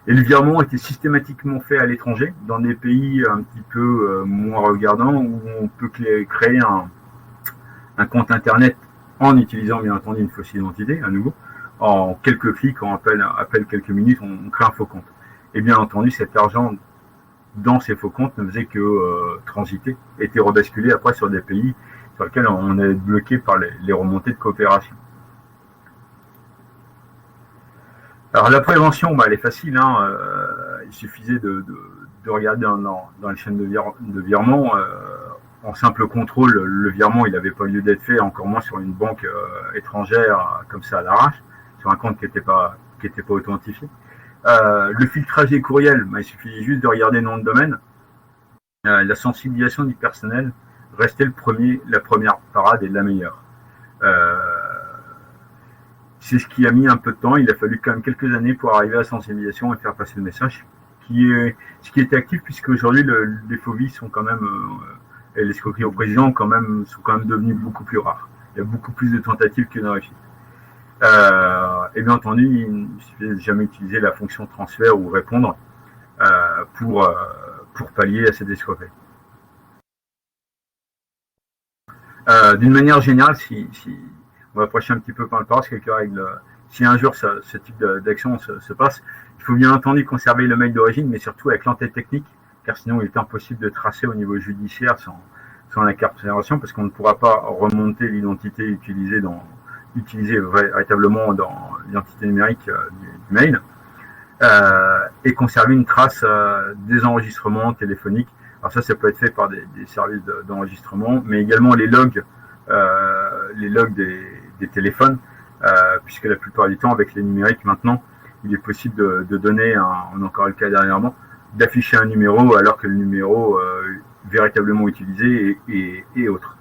Et le virement était systématiquement fait à l'étranger, dans des pays un petit peu moins regardants, où on peut créer un compte internet en utilisant bien entendu une fausse identité, à nouveau. En quelques clics, on appelle quelques minutes, on crée un faux compte. Et bien entendu, cet argent dans ces faux comptes ne faisait que transiter, était rebasculé après sur des pays sur lesquels on est bloqué par les remontées de coopération. Alors la prévention, elle est facile, hein, il suffisait de regarder dans les chaînes de virement, en simple contrôle, le virement il n'avait pas lieu d'être fait, encore moins sur une banque étrangère comme ça à l'arrache, sur un compte qui n'était pas authentifié. Le filtrage des courriels, il suffisait juste de regarder le nom de domaine. La sensibilisation du personnel restait la première parade et la meilleure. C'est ce qui a mis un peu de temps. Il a fallu quand même quelques années pour arriver à la sensibilisation et faire passer le message, ce qui était actif, puisque aujourd'hui les phobies sont quand même et les escroqueries au président sont quand même devenues beaucoup plus rares. Il y a beaucoup plus de tentatives que de réussites. Et bien entendu, il ne suffisait jamais utiliser la fonction transfert ou répondre pour pallier à cette escroquerie. D'une manière générale, si on va approcher un petit peu par le parole, quelques règles. Si un jour ce type d'action se passe, il faut bien entendu conserver le mail d'origine, mais surtout avec l'entête technique, car sinon il est impossible de tracer au niveau judiciaire sans l'incarcération, parce qu'on ne pourra pas remonter l'identité utilisée véritablement dans l'identité numérique du mail, et conserver une trace des enregistrements téléphoniques. Alors ça peut être fait par des services d'enregistrement, mais également les logs des téléphones, puisque la plupart du temps, avec les numériques maintenant, il est possible de donner, on a encore le cas dernièrement, d'afficher un numéro alors que le numéro véritablement utilisé est autre.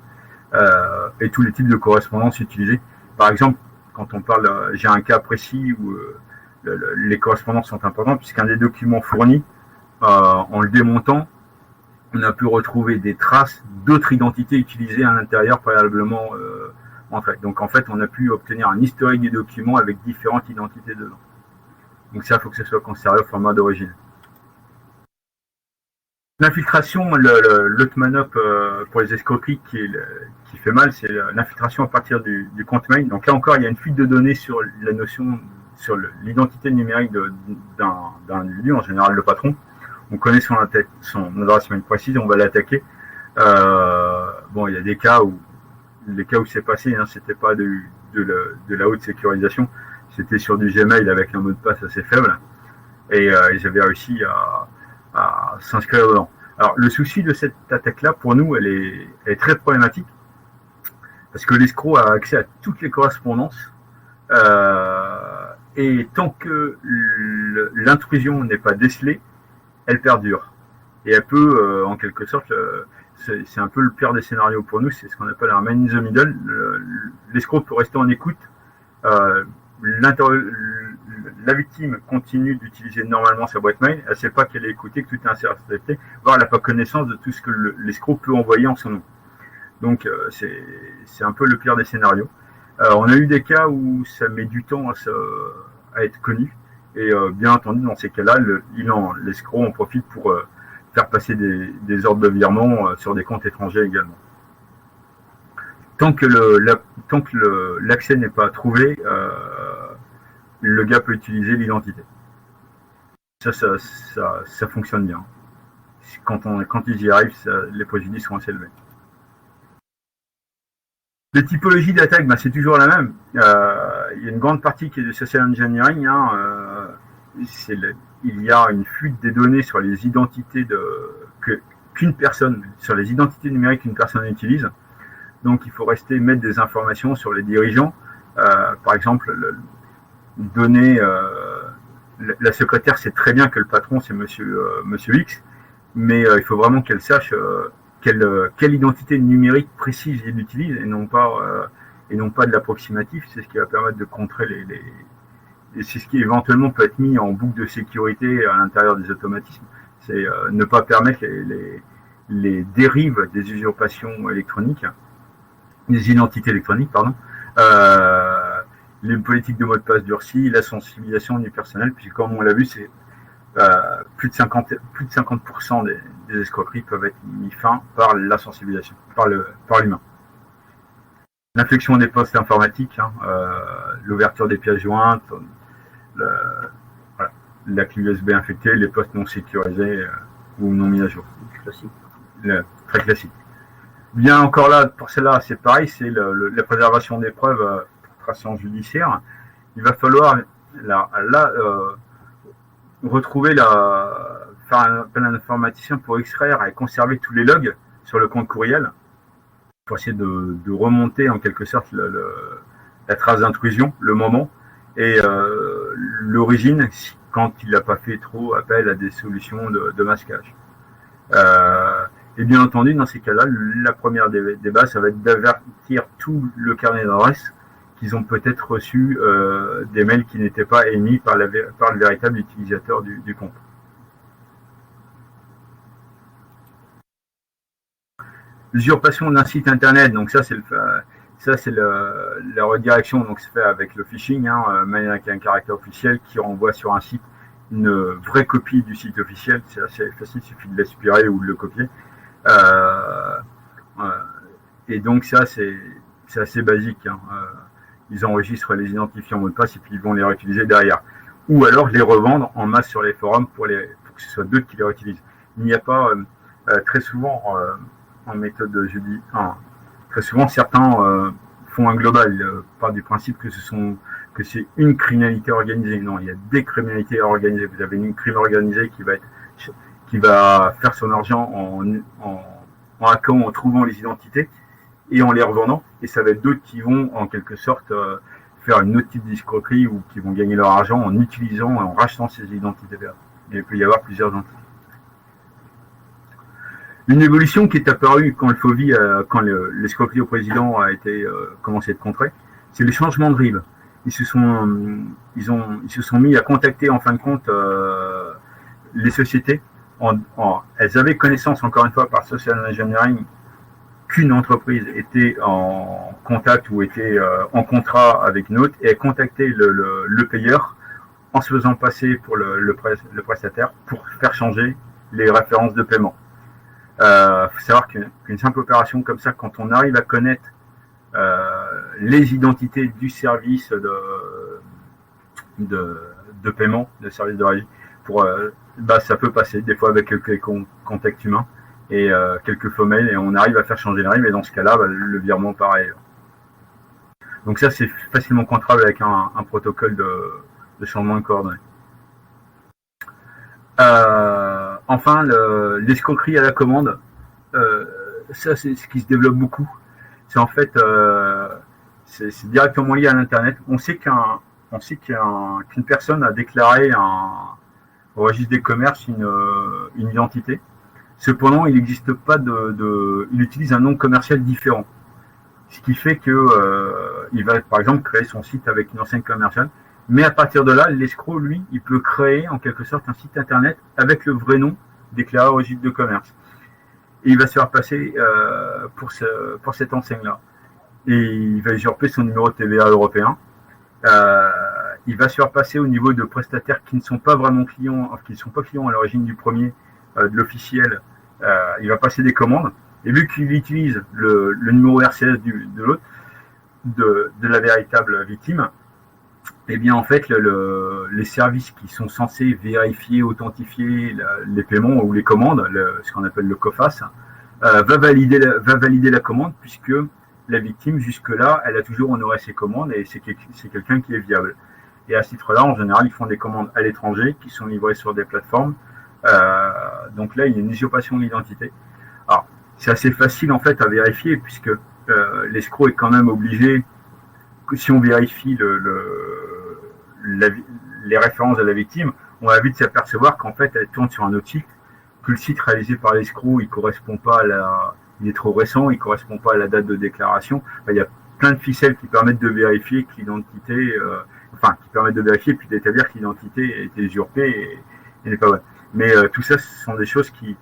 Et tous les types de correspondances utilisées. Par exemple, quand on parle, j'ai un cas précis où les correspondances sont importantes, puisqu'un des documents fournis, en le démontant, on a pu retrouver des traces d'autres identités utilisées à l'intérieur préalablement entrées. Donc en fait, on a pu obtenir un historique des documents avec différentes identités dedans. Donc ça, il faut que ce soit conservé au format d'origine. L'infiltration, l'autre manop pour les escroqueries qui fait mal, c'est l'infiltration à partir du compte mail. Donc là encore, il y a une fuite de données sur l'identité numérique d'un individu, en général le patron. On connaît son adresse mail précise, on va l'attaquer. Il y a des cas où c'est passé, hein, c'était pas de la haute sécurisation, c'était sur du Gmail avec un mot de passe assez faible, et ils avaient réussi à s'inscrire dedans. Alors le souci de cette attaque-là, pour nous, elle est très problématique, parce que l'escroc a accès à toutes les correspondances, et tant que l'intrusion n'est pas décelée, elle perdure. Et elle peut, en quelque sorte, c'est un peu le pire des scénarios pour nous, c'est ce qu'on appelle un man in the middle. L'escroc peut rester en écoute. La victime continue d'utiliser normalement sa boîte mail, elle ne sait pas qu'elle est écoutée, que tout est intercepté, voire elle n'a pas connaissance de tout ce que l'escroc peut envoyer en son nom. Donc c'est un peu le pire des scénarios. On a eu des cas où ça met du temps à être connu, et bien entendu dans ces cas-là, l'escroc en profite pour faire passer des ordres de virement sur des comptes étrangers également. Tant que l'accès n'est pas trouvé, le gars peut utiliser l'identité. Ça fonctionne bien. Quand ils y arrivent, les préjudices sont assez élevés. Les typologies d'attaque, c'est toujours la même. Il y a une grande partie qui est de social engineering. Il y a une fuite des données sur les identités sur les identités numériques qu'une personne utilise. Donc il faut mettre des informations sur les dirigeants. Par exemple, donner. La secrétaire sait très bien que le patron c'est Monsieur X, mais il faut vraiment qu'elle sache quelle identité numérique précise il utilise et non pas de l'approximatif. C'est ce qui va permettre de contrer et c'est ce qui éventuellement peut être mis en boucle de sécurité à l'intérieur des automatismes. C'est ne pas permettre les dérives des usurpations électroniques, des identités électroniques, pardon. Les politiques de mot de passe durcies, la sensibilisation du personnel, puisque comme on l'a vu, c'est plus de 50% des escroqueries peuvent être mis fin par la sensibilisation, par l'humain. L'inflexion des postes informatiques, l'ouverture des pièces jointes, la clé USB infectée, les postes non sécurisés ou non mis à jour. Classique. Très classique. Bien encore là, pour celle-là, c'est pareil, c'est la préservation des preuves pour traçage judiciaire. Il va falloir retrouver faire un appel à un informaticien pour extraire et conserver tous les logs sur le compte courriel pour essayer de remonter en quelque sorte la trace d'intrusion, le moment et l'origine quand il n'a pas fait trop appel à des solutions de masquage. Et bien entendu, dans ces cas-là, la première des bases, ça va être d'avertir tout le carnet d'adresses qu'ils ont peut-être reçu des mails qui n'étaient pas émis par le véritable utilisateur du compte. L'usurpation d'un site internet, donc ça c'est la redirection, donc c'est fait avec le phishing, avec un caractère officiel qui renvoie sur un site une vraie copie du site officiel. C'est assez facile, il suffit de l'aspirer ou de le copier. Et donc ça c'est assez basique. Ils enregistrent les identifiants mot de passe et puis ils vont les réutiliser derrière. Ou alors les revendre en masse sur les forums pour que ce soit d'autres qui les réutilisent. Il n'y a pas très souvent en méthode jeudi. Très souvent certains font un global, part du principe que c'est une criminalité organisée. Non, il y a des criminalités organisées. Vous avez une crime organisée qui va faire son argent en hackant, en trouvant les identités et en les revendant. Et ça va être d'autres qui vont en quelque sorte faire une autre type d'escroquerie ou qui vont gagner leur argent en utilisant, en rachetant ces identités-là. Et il peut y avoir plusieurs entités. Une évolution qui est apparue quand l'escroquerie au président a été commencé à être contrée, c'est les changements de RIB. Ils se sont mis à contacter en fin de compte les sociétés. Elles avaient connaissance, encore une fois, par social engineering, qu'une entreprise était en contact ou était en contrat avec une autre et elles contactaient le payeur en se faisant passer pour le prestataire pour faire changer les références de paiement. Faut savoir qu'une simple opération comme ça, quand on arrive à connaître les identités du service de paiement, de service de régie, ça peut passer des fois avec quelques contacts humains et quelques faux mails et on arrive à faire changer le RIB et dans ce cas-là, le virement pareil. Donc ça, c'est facilement contrôlable avec un protocole de changement de coordonnées. Enfin, l'escroquerie à la commande, ça c'est ce qui se développe beaucoup. C'est en fait, c'est directement lié à l'internet. On sait qu'une personne a déclaré au registre des commerces une identité. Cependant, il n'existe pas il utilise un nom commercial différent. Ce qui fait que il va par exemple créer son site avec une enseigne commerciale. Mais à partir de là, l'escroc, lui, il peut créer en quelque sorte un site internet avec le vrai nom déclaré au registre de commerce. Et il va se faire passer pour cette enseigne-là. Et il va usurper son numéro de TVA européen. Il va se faire passer au niveau de prestataires qui ne sont pas vraiment clients, qui ne sont pas clients à l'origine du premier, de l'officiel. Il va passer des commandes. Et vu qu'il utilise le numéro RCS de l'autre, de la véritable victime, eh bien en fait les services qui sont censés vérifier, authentifier les paiements ou les commandes, ce qu'on appelle le COFAS, va valider la commande puisque la victime jusque-là, elle a toujours honoré ses commandes et c'est quelqu'un qui est viable. Et à ce titre-là, en général, ils font des commandes à l'étranger qui sont livrées sur des plateformes. Donc là, il y a une usurpation de l'identité. Alors, c'est assez facile en fait à vérifier puisque l'escroc est quand même obligé, si on vérifie les références de la victime, on va vite s'apercevoir qu'en fait, elle tourne sur un autre site, que le site réalisé par l'escroc, il correspond pas il est trop récent, il correspond pas à la date de déclaration. Enfin, il y a plein de ficelles qui permettent de vérifier que l'identité, qui permettent de vérifier puis d'établir que l'identité a été usurpée et n'est pas vraie. Mais tout ça, ce sont des choses qui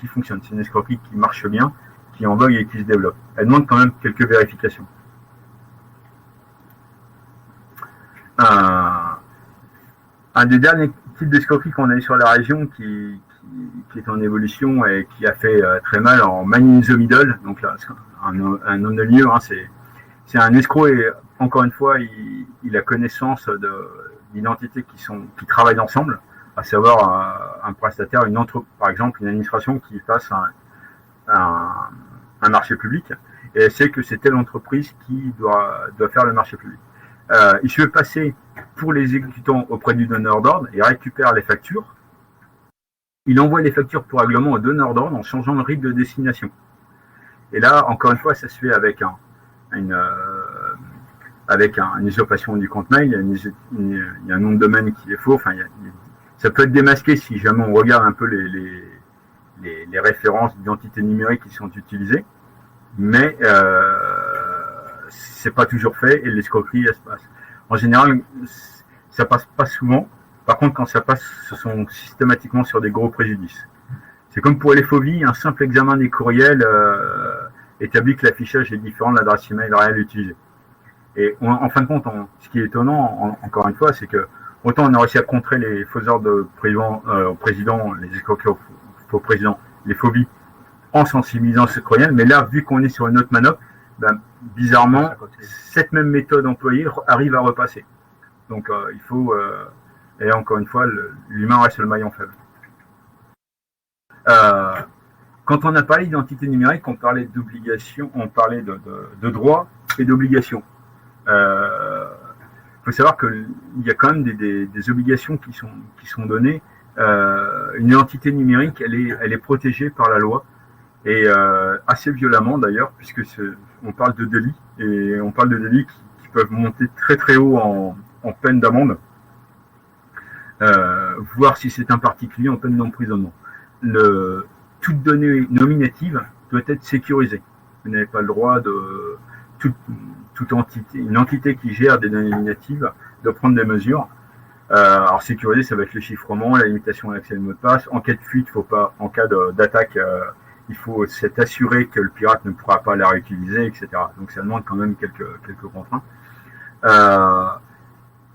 fonctionnent. C'est une escroquerie qui marche bien, qui est en vogue et qui se développe. Elle demande quand même quelques vérifications. Un des derniers types d'escroqueries qu'on a eu sur la région qui est en évolution et qui a fait très mal en man in the middle, donc là, un non-lieu, hein, c'est un escroc et encore une fois, il a connaissance d'identités qui travaillent ensemble, à savoir un prestataire, par exemple une administration qui fasse un marché public et elle sait que c'est telle entreprise qui doit faire le marché public. Il se fait passer pour les exécutants auprès du donneur d'ordre, il récupère les factures, il envoie les factures pour règlement au donneur d'ordre en changeant le RIB de destination. Et là, encore une fois, ça se fait avec une usurpation du compte mail, il y a un nom de domaine qui est faux, ça peut être démasqué si jamais on regarde un peu les références d'identité numérique qui sont utilisées, mais c'est pas toujours fait et l'escroquerie elle se passe. En général, ça passe pas souvent. Par contre, quand ça passe, ce sont systématiquement sur des gros préjudices. C'est comme pour les phobies, un simple examen des courriels établit que l'affichage est différent de l'adresse email réelle utilisée. Et en fin de compte, ce qui est étonnant, encore une fois, c'est que autant on a réussi à contrer les fauseurs de président, les escroqueries au faux président, les phobies, en sensibilisant ce courriel, mais là, vu qu'on est sur une autre manœuvre, bizarrement, cette même méthode employée arrive à repasser. Donc, il faut... et encore une fois, l'humain reste le maillon faible. Quand on a parlé d'identité numérique, on parlait d'obligations, on parlait de droits et d'obligations. Il faut savoir qu'il y a quand même des obligations qui sont données. Une identité numérique, elle est protégée par la loi et assez violemment d'ailleurs, puisque on parle de délits et on parle de délits qui peuvent monter très très haut en peine d'amende. Voir si c'est un particulier en peine d'emprisonnement. Toute donnée nominative doit être sécurisée. Vous n'avez pas le droit de une entité qui gère des données nominatives doit prendre des mesures. Alors sécuriser, ça va être le chiffrement, la limitation à l'accès au mot de passe. En cas de fuite, en cas d'attaque, il faut s'être assuré que le pirate ne pourra pas la réutiliser, etc. Donc ça demande quand même quelques contraintes.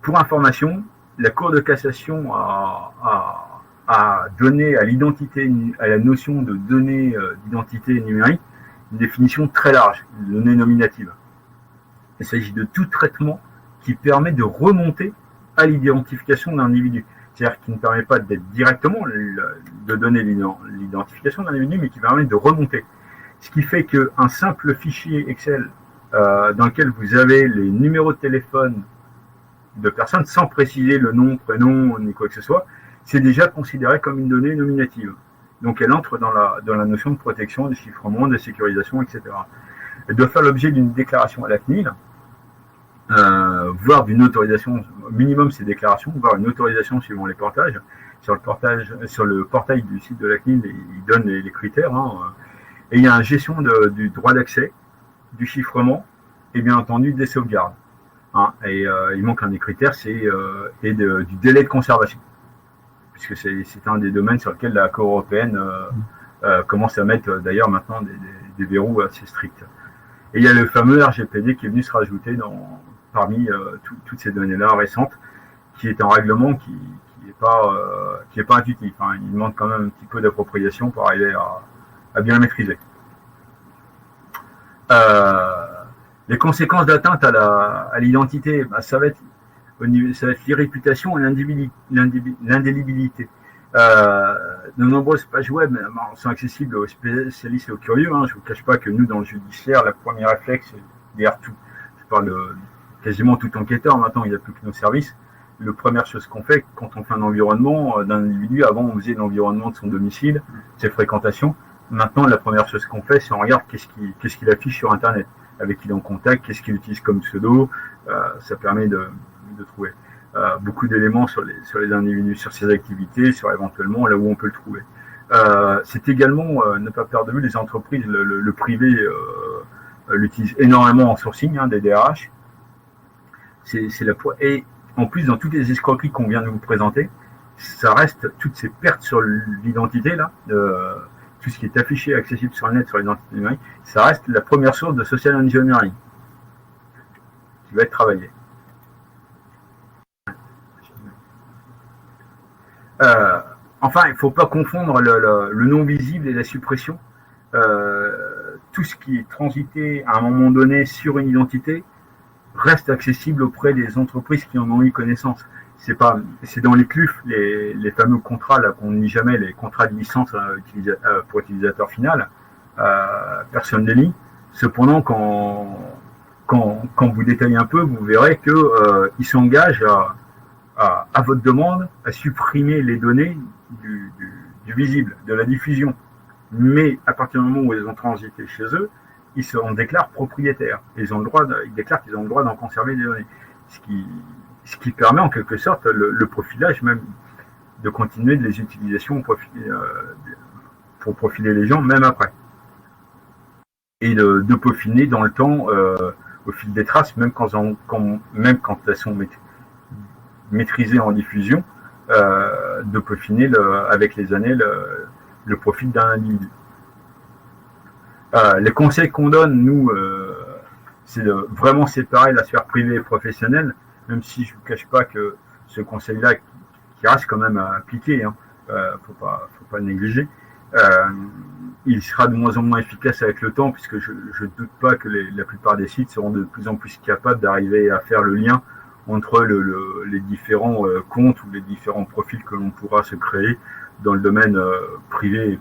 Pour information, la Cour de cassation a donné à la notion de données d'identité numérique une définition très large, une donnée nominative. Il s'agit de tout traitement qui permet de remonter à l'identification d'un individu. C'est-à-dire qui ne permet pas d'être directement de donner l'identification d'un individu, mais qui permet de remonter. Ce qui fait qu'un simple fichier Excel dans lequel vous avez les numéros de téléphone de personnes sans préciser le nom, prénom, ni quoi que ce soit, c'est déjà considéré comme une donnée nominative. Donc elle entre dans la notion de protection, de chiffrement, de sécurisation, etc. Elle doit faire l'objet d'une déclaration à la CNIL, voire d'une autorisation, minimum ces déclarations, voire une autorisation suivant les portages. Sur le portail du site de la CNIL, il donne les critères. Et il y a une gestion du droit d'accès, du chiffrement et bien entendu des sauvegardes. Et il manque un des critères, c'est du délai de conservation, puisque c'est un des domaines sur lequel la Cour européenne commence à mettre d'ailleurs maintenant des verrous assez stricts. Et il y a le fameux RGPD qui est venu se rajouter parmi toutes ces données-là récentes, qui est un règlement qui n'est pas intuitif. Il demande quand même un petit peu d'appropriation pour arriver à bien le maîtriser. Les conséquences d'atteinte à l'identité, ça va être l'irréputation et l'indélibilité. De nombreuses pages web sont accessibles aux spécialistes et aux curieux. Je ne vous cache pas que nous, dans le judiciaire, le premier réflexe, d'ailleurs tout, je parle de quasiment tout enquêteur, maintenant il n'y a plus que nos services. La première chose qu'on fait quand on fait un environnement d'un individu, avant on faisait l'environnement de son domicile, ses fréquentations. Maintenant, la première chose qu'on fait, c'est on regarde qu'est-ce qu'il affiche sur Internet, avec qui il est en contact, qu'est-ce qu'il utilise comme pseudo. Ça permet de trouver. beaucoup d'éléments sur les individus, sur ses activités, sur éventuellement là où on peut le trouver. C'est également, ne pas perdre de vue, les entreprises, le privé l'utilise énormément en sourcing, des DRH. Et en plus, dans toutes les escroqueries qu'on vient de vous présenter, ça reste toutes ces pertes sur l'identité, là, tout ce qui est affiché, accessible sur le net, sur l'identité numérique, ça reste la première source de social engineering qui va être travaillée. Enfin, il ne faut pas confondre le non visible et la suppression. Tout ce qui est transité à un moment donné sur une identité reste accessible auprès des entreprises qui en ont eu connaissance. C'est dans les CLUF, les fameux contrats là qu'on ne lit jamais, les contrats de licence pour utilisateur final. Personne ne les lit. Cependant, quand vous détaillez un peu, vous verrez qu'ils s'engagent à votre demande à supprimer les données du visible, de la diffusion. Mais à partir du moment où ils ont transité chez eux, ils se déclarent propriétaires. Ils déclarent qu'ils ont le droit d'en conserver des données. Ce qui permet en quelque sorte le profilage même, de continuer de les utilisations pour profiler les gens même après. Et de peaufiner dans le temps, au fil des traces, même quand elles sont maîtrisées en diffusion, de peaufiner avec les années le profil d'un individu. Les conseils qu'on donne, nous, c'est de vraiment séparer la sphère privée et professionnelle, même si je ne vous cache pas que ce conseil-là, qui reste quand même appliqué, faut pas le négliger, il sera de moins en moins efficace avec le temps, puisque je ne doute pas que la plupart des sites seront de plus en plus capables d'arriver à faire le lien entre les différents comptes ou les différents profils que l'on pourra se créer dans le domaine privé et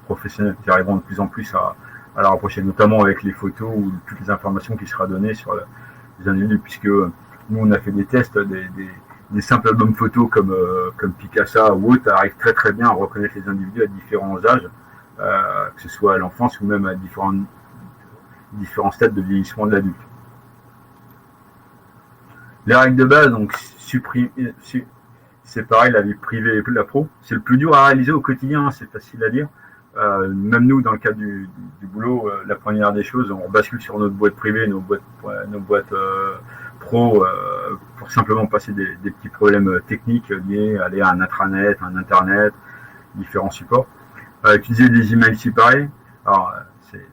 professionnel, qui arriveront de plus en plus à la rapprocher, notamment avec les photos ou toutes les informations qui seront données sur les individus, puisque nous on a fait des tests, des simples albums photos comme Picasa ou autre arrivent très très bien à reconnaître les individus à différents âges, que ce soit à l'enfance ou même à différents stades de vieillissement de l'adulte. Les règles de base, donc c'est pareil, la vie privée et la pro, c'est le plus dur à réaliser au quotidien, c'est facile à dire. Même nous, dans le cadre du boulot, la première des choses, on bascule sur notre boîte privée, nos boîtes pro, pour simplement passer des petits problèmes techniques liés à un intranet, un internet, différents supports. Utiliser des emails séparés, alors c'est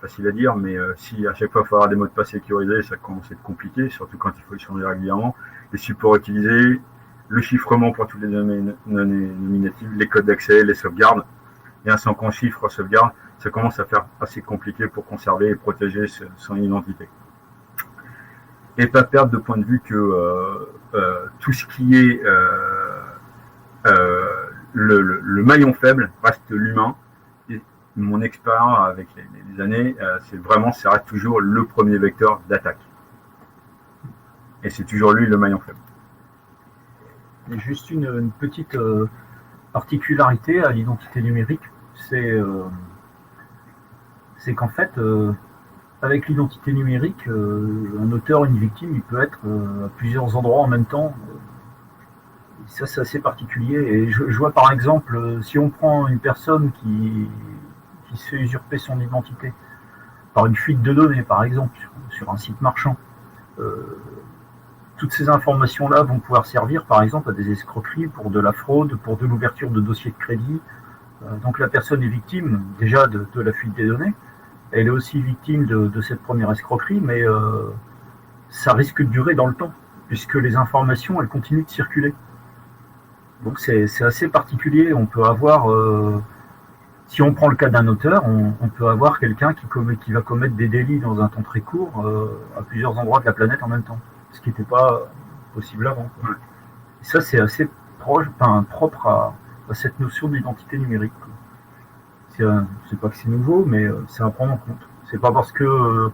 facile à dire, mais si à chaque fois il faut avoir des mots de passe sécurisés, ça commence à être compliqué, surtout quand il faut échanger régulièrement. Les supports utilisés, le chiffrement pour tous les données non nominatives, les codes d'accès, les sauvegardes. Et sans qu'on chiffre sauvegarde, ça commence à faire assez compliqué pour conserver et protéger son identité. Et pas perdre de point de vue que tout ce qui est le maillon faible reste l'humain. Et mon expérience avec les années, ça reste toujours le premier vecteur d'attaque. Et c'est toujours lui le maillon faible. Il y a juste une petite particularité à l'identité numérique, c'est qu'en fait, avec l'identité numérique, un auteur, une victime, il peut être à plusieurs endroits en même temps. Ça, c'est assez particulier. Et je vois par exemple, si on prend une personne qui se fait usurper son identité par une fuite de données, par exemple, sur un site marchand, toutes ces informations-là vont pouvoir servir, par exemple, à des escroqueries, pour de la fraude, pour de l'ouverture de dossiers de crédit. Donc la personne est victime déjà de la fuite des données. Elle est aussi victime de cette première escroquerie, mais ça risque de durer dans le temps, puisque les informations, elles continuent de circuler. Donc c'est assez particulier. On peut avoir, si on prend le cas d'un auteur, on peut avoir quelqu'un qui va commettre des délits dans un temps très court à plusieurs endroits de la planète en même temps, ce qui n'était pas possible avant. Et ça, c'est assez propre à cette notion d'identité numérique. C'est pas que c'est nouveau, mais c'est à prendre en compte. C'est pas parce que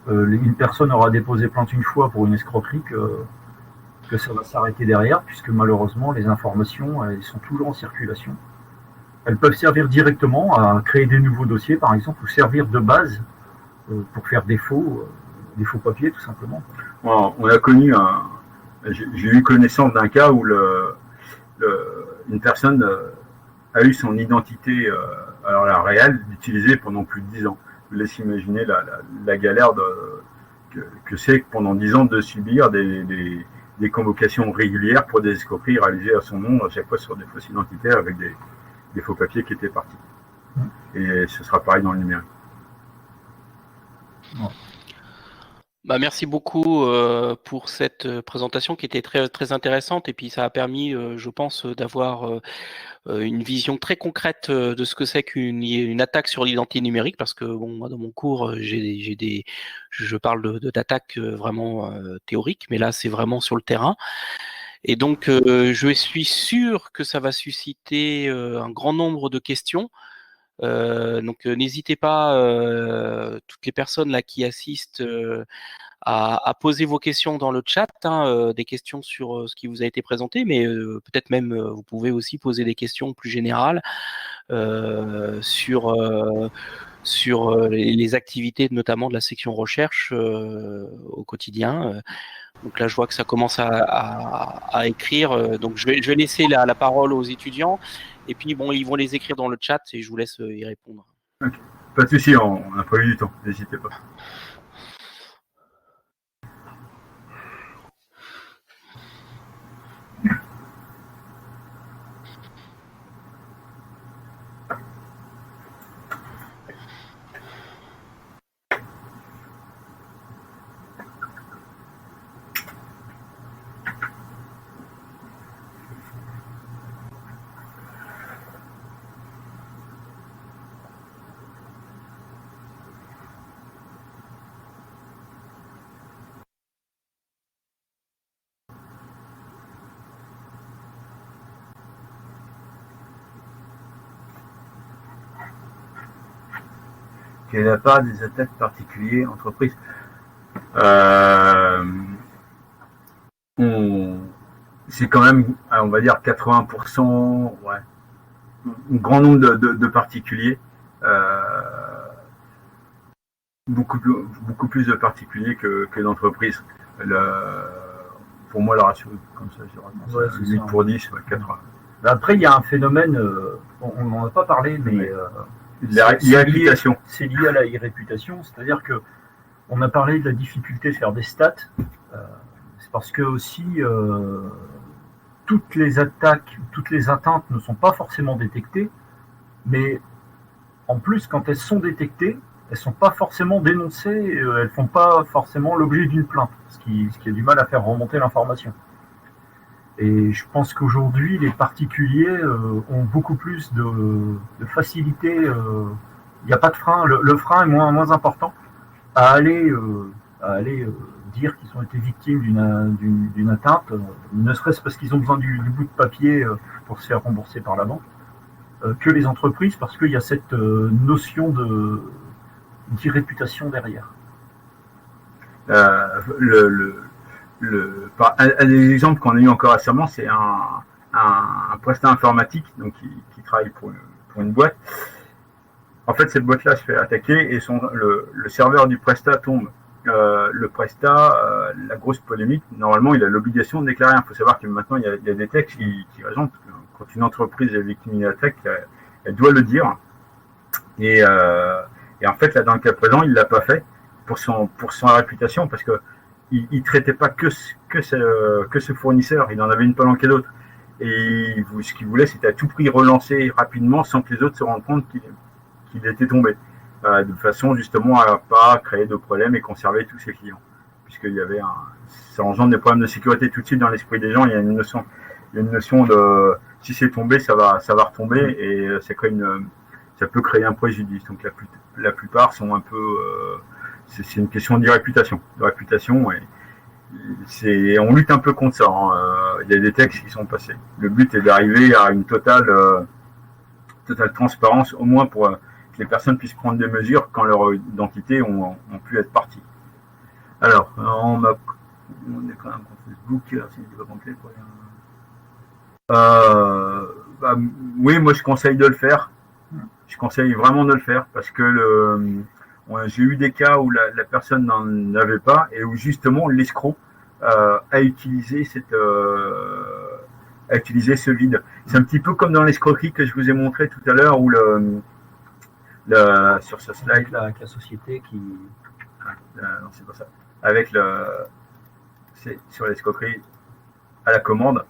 une personne aura déposé plainte une fois pour une escroquerie que ça va s'arrêter derrière, puisque malheureusement les informations, elles sont toujours en circulation. Elles peuvent servir directement à créer des nouveaux dossiers, par exemple, ou servir de base pour faire des faux papiers, tout simplement. On a connu j'ai eu connaissance d'un cas où une personne a eu son identité, alors la réelle, utilisée pendant plus de 10 ans. Je vous laisse imaginer la galère que c'est pendant 10 ans de subir des convocations régulières pour des escroqueries réalisées à son nom, à chaque fois sur des fausses identitaires avec des faux papiers qui étaient partis. Et ce sera pareil dans le numérique. Bah, merci beaucoup pour cette présentation qui était très, très intéressante, et puis ça a permis, je pense, d'avoir une vision très concrète de ce que c'est qu'une attaque sur l'identité numérique, parce que bon, moi dans mon cours je parle d'attaques vraiment théoriques, mais là c'est vraiment sur le terrain. Et donc je suis sûr que ça va susciter un grand nombre de questions. Donc n'hésitez pas, toutes les personnes là qui assistent, à poser vos questions dans le chat, des questions sur ce qui vous a été présenté, mais peut-être même vous pouvez aussi poser des questions plus générales sur les activités, notamment de la section recherche au quotidien. Donc là, je vois que ça commence à écrire. Donc je vais laisser la parole aux étudiants, et puis bon, ils vont les écrire dans le chat et je vous laisse y répondre. Okay. Pas de souci, on a pas eu du temps, n'hésitez pas. Quelle est la part des attaques particulières entreprises? C'est quand même, on va dire 80%, ouais, un grand nombre de particuliers, beaucoup plus de particuliers que d'entreprises. Pour moi, la ratio, comme ça, je dirais 8 pour 10, ouais, 80. Après, il y a un phénomène, on n'en a pas parlé, mais l'irréputation. C'est lié à la irréputation, c'est-à-dire que on a parlé de la difficulté de faire des stats. C'est parce que aussi toutes les attaques, toutes les atteintes ne sont pas forcément détectées, mais en plus, quand elles sont détectées, elles sont pas forcément dénoncées, elles font pas forcément l'objet d'une plainte, ce qui a du mal à faire remonter l'information. Et je pense qu'aujourd'hui, les particuliers ont beaucoup plus de facilité. Il n'y a pas de frein. Le frein est moins important à aller dire qu'ils ont été victimes d'une atteinte, ne serait-ce parce qu'ils ont besoin du bout de papier pour se faire rembourser par la banque, que les entreprises, parce qu'il y a cette notion d'irréputation derrière. Un des exemples qu'on a eu encore récemment, c'est un prestat informatique donc qui travaille pour une boîte. En fait, cette boîte-là se fait attaquer et le serveur du prestat tombe. Le prestat, la grosse polémique, normalement, il a l'obligation de déclarer. Il faut savoir que maintenant, il y a des textes qui raisonnent. Quand une entreprise est victime d'une attaque, elle doit le dire. Et en fait, là, dans le cas présent, il ne l'a pas fait pour son réputation, parce que il traitait pas que ce fournisseur, il en avait une palanquée d'autres. Et ce qu'il voulait, c'était à tout prix relancer rapidement sans que les autres se rendent compte qu'il était tombé. De façon justement à pas créer de problèmes et conserver tous ses clients. Puisqu'il y avait ça engendre des problèmes de sécurité tout de suite dans l'esprit des gens. Il y a une notion de si c'est tombé, ça va retomber, et ça peut créer un préjudice. Donc la plupart sont un peu c'est une question de réputation, et on lutte un peu contre ça. Il y a des textes qui sont passés. Le but est d'arriver à une totale transparence, au moins pour que les personnes puissent prendre des mesures quand leur identité ont pu être partie. Alors, on est quand même contre Facebook, si je ne pas compter. Oui, moi je conseille de le faire. Je conseille vraiment de le faire, parce que j'ai eu des cas où la personne n'en avait pas, et où justement l'escroc à utiliser ce vide. C'est un petit peu comme dans l'escroquerie que je vous ai montré tout à l'heure, où sur ce slide avec la société qui. non, c'est pas ça. Avec c'est sur l'escroquerie à la commande.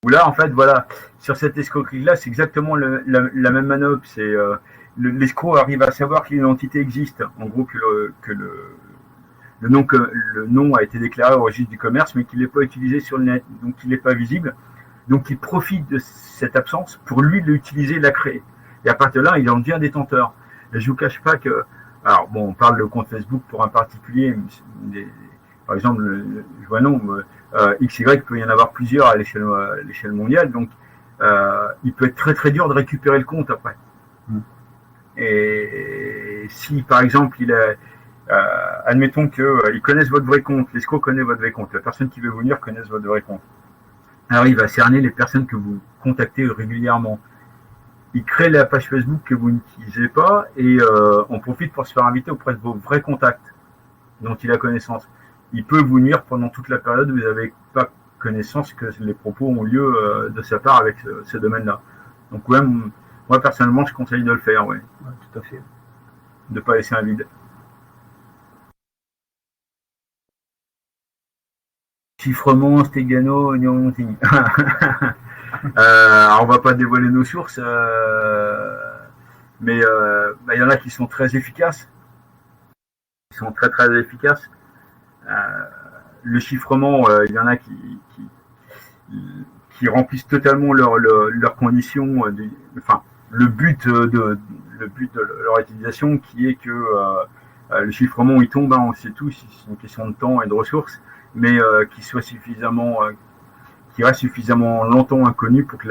Où là, en fait, voilà, sur cette escroquerie-là, c'est exactement la même manœuvre. C'est l'escroc arrive à savoir que l'identité existe. En gros, que le nom a été déclaré au registre du commerce, mais qu'il n'est pas utilisé sur le net, donc il n'est pas visible. Donc il profite de cette absence pour lui l'utiliser, la créer. Et à partir de là, il en devient détenteur. Et je ne vous cache pas que, alors bon, on parle de compte Facebook pour un particulier, par exemple, je vois non, XY peut y en avoir plusieurs à l'échelle mondiale, donc il peut être très très dur de récupérer le compte après. Et si par exemple admettons qu'ils connaissent votre vrai compte, l'escroc connaît votre vrai compte, la personne qui veut vous venir connaisse votre vrai compte. Alors il va cerner les personnes que vous contactez régulièrement. Il crée la page Facebook que vous n'utilisez pas et on profite pour se faire inviter auprès de vos vrais contacts dont il a connaissance. Il peut vous nuire pendant toute la période où vous n'avez pas connaissance que les propos ont lieu de sa part avec ce domaine-là. Donc ouais, moi personnellement, je conseille de le faire, oui. Ouais, tout à fait. De ne pas laisser un vide. Chiffrement, Stegano, on va pas dévoiler nos sources, mais y en a qui sont très efficaces. Ils sont très très efficaces. Le chiffrement, il y en a qui remplissent totalement leurs conditions. Le but de leur utilisation, qui est que le chiffrement il tombe, on sait tous, c'est une question de temps et de ressources, mais qui reste suffisamment longtemps inconnu pour que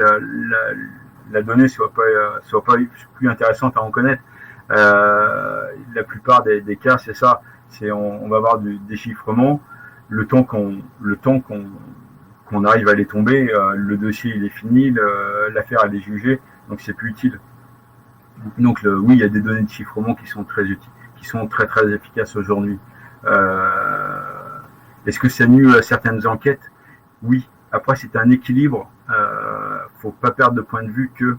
la donnée soit pas plus intéressante à en connaître. La plupart des cas, c'est ça. On va avoir du déchiffrement. Le temps qu'on arrive à les tomber, le dossier il est fini, l'affaire elle est jugée, donc c'est plus utile. Donc oui, il y a des données de chiffrement qui sont très utiles, qui sont très très efficaces aujourd'hui. Est-ce que ça nuit à certaines enquêtes? Oui. Après, c'est un équilibre. Faut pas perdre de point de vue que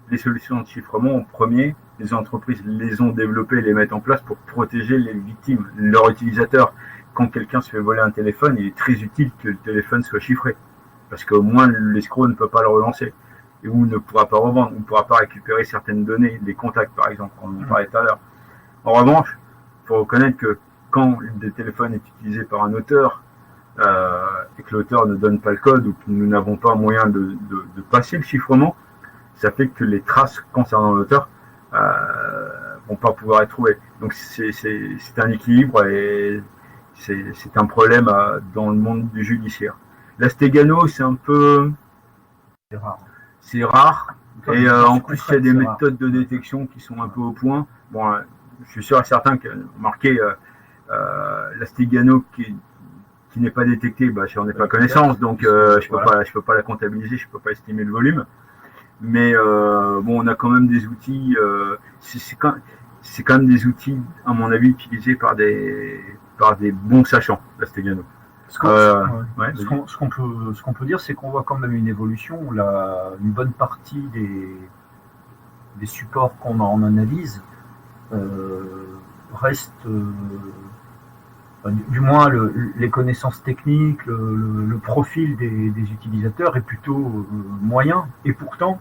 les solutions de chiffrement, en premier, les entreprises les ont développées et les mettent en place pour protéger les victimes, leurs utilisateurs. Quand quelqu'un se fait voler un téléphone, il est très utile que le téléphone soit chiffré. Parce qu'au moins, l'escroc ne peut pas le relancer. Et ou ne pourra pas revendre, ou ne pourra pas récupérer certaines données, des contacts par exemple, on en parlait tout à l'heure. En revanche, il faut reconnaître que quand le téléphone est utilisé par un auteur, et que l'auteur ne donne pas le code, ou que nous n'avons pas moyen de passer le chiffrement, ça fait que les traces concernant l'auteur vont pas pouvoir être trouvées. Donc c'est un équilibre et c'est un problème dans le monde du judiciaire. La Stegano, c'est un peu... C'est rare. Et en plus, il y a des méthodes de détection qui sont un peu au point. Bon, je suis sûr et certain que marqué la Stegano qui n'est pas détectée, j'en ai pas connaissance, donc je peux pas la comptabiliser, je peux pas estimer le volume. Mais on a quand même des outils. C'est quand même des outils, à mon avis, utilisés par des bons sachants, la Stegano. Ce qu'on peut dire, c'est qu'on voit quand même une évolution. Une bonne partie des supports qu'on en analyse restent, du moins les connaissances techniques, le profil des utilisateurs est plutôt moyen. Et pourtant,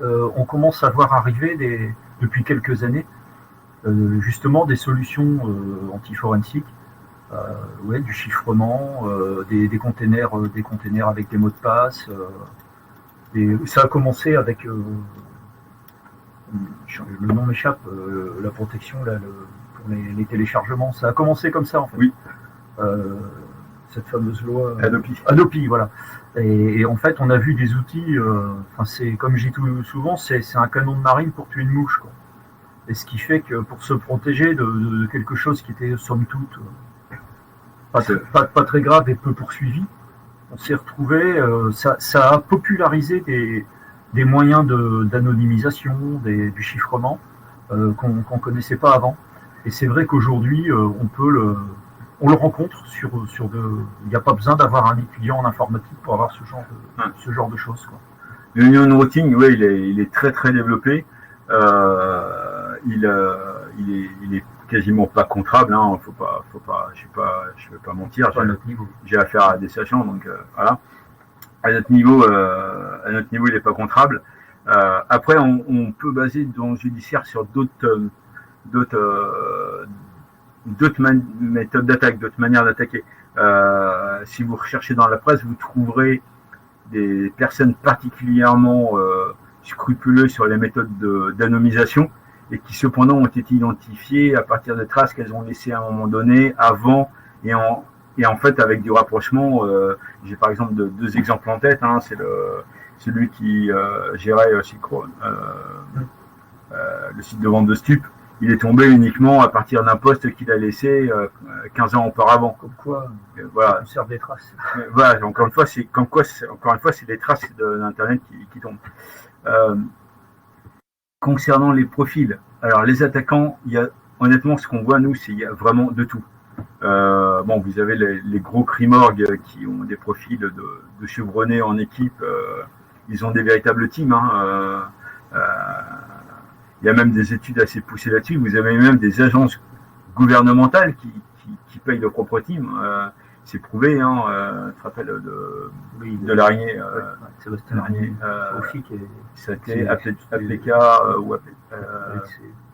on commence à voir arriver depuis quelques années justement des solutions anti-forensiques. Du chiffrement, des containers avec des mots de passe. Ça a commencé avec, le nom m'échappe, la protection pour les téléchargements. Ça a commencé comme ça en fait. Oui. Cette fameuse loi Adopi, voilà. Et en fait, on a vu des outils. C'est comme je dis souvent, c'est un canon de marine pour tuer une mouche, quoi. Et ce qui fait que pour se protéger de quelque chose qui était somme toute pas très grave et peu poursuivi, on s'est retrouvé, ça a popularisé des moyens d'anonymisation, du chiffrement qu'on connaissait pas avant. Et c'est vrai qu'aujourd'hui, on peut on le rencontre il n'y a pas besoin d'avoir un étudiant en informatique pour avoir ce genre de choses, quoi. L'union routing, oui, il est très très développé. Il est quasiment pas contrable, hein. Je vais pas mentir. J'ai affaire à des sachants, donc voilà. À notre niveau, il n'est pas contrable. Après, on peut baser dans le judiciaire sur d'autres méthodes d'attaque, d'autres manières d'attaquer. Si vous recherchez dans la presse, vous trouverez des personnes particulièrement scrupuleuses sur les méthodes d'anonymisation et qui cependant ont été identifiées à partir de traces qu'elles ont laissées à un moment donné, avant et en fait avec du rapprochement. J'ai par exemple deux exemples en tête, hein. C'est celui qui gérait le site de vente de stupes. Il est tombé uniquement à partir d'un poste qu'il a laissé 15 ans auparavant. Comme quoi, voilà. on conserve des traces. Voilà, encore une fois, c'est des traces d'Internet qui tombent. Concernant les profils, alors les attaquants, honnêtement, ce qu'on voit, nous, il y a vraiment de tout. Vous avez les gros crimorgues qui ont des profils de chevronnés en équipe. Ils ont des véritables teams, hein. Il y a même des études assez poussées là-dessus. Vous avez même des agences gouvernementales qui payent leur propre team. C'est prouvé, hein. Tu te rappelles de l'araignée, Sébastien Larnier, c'était APK ou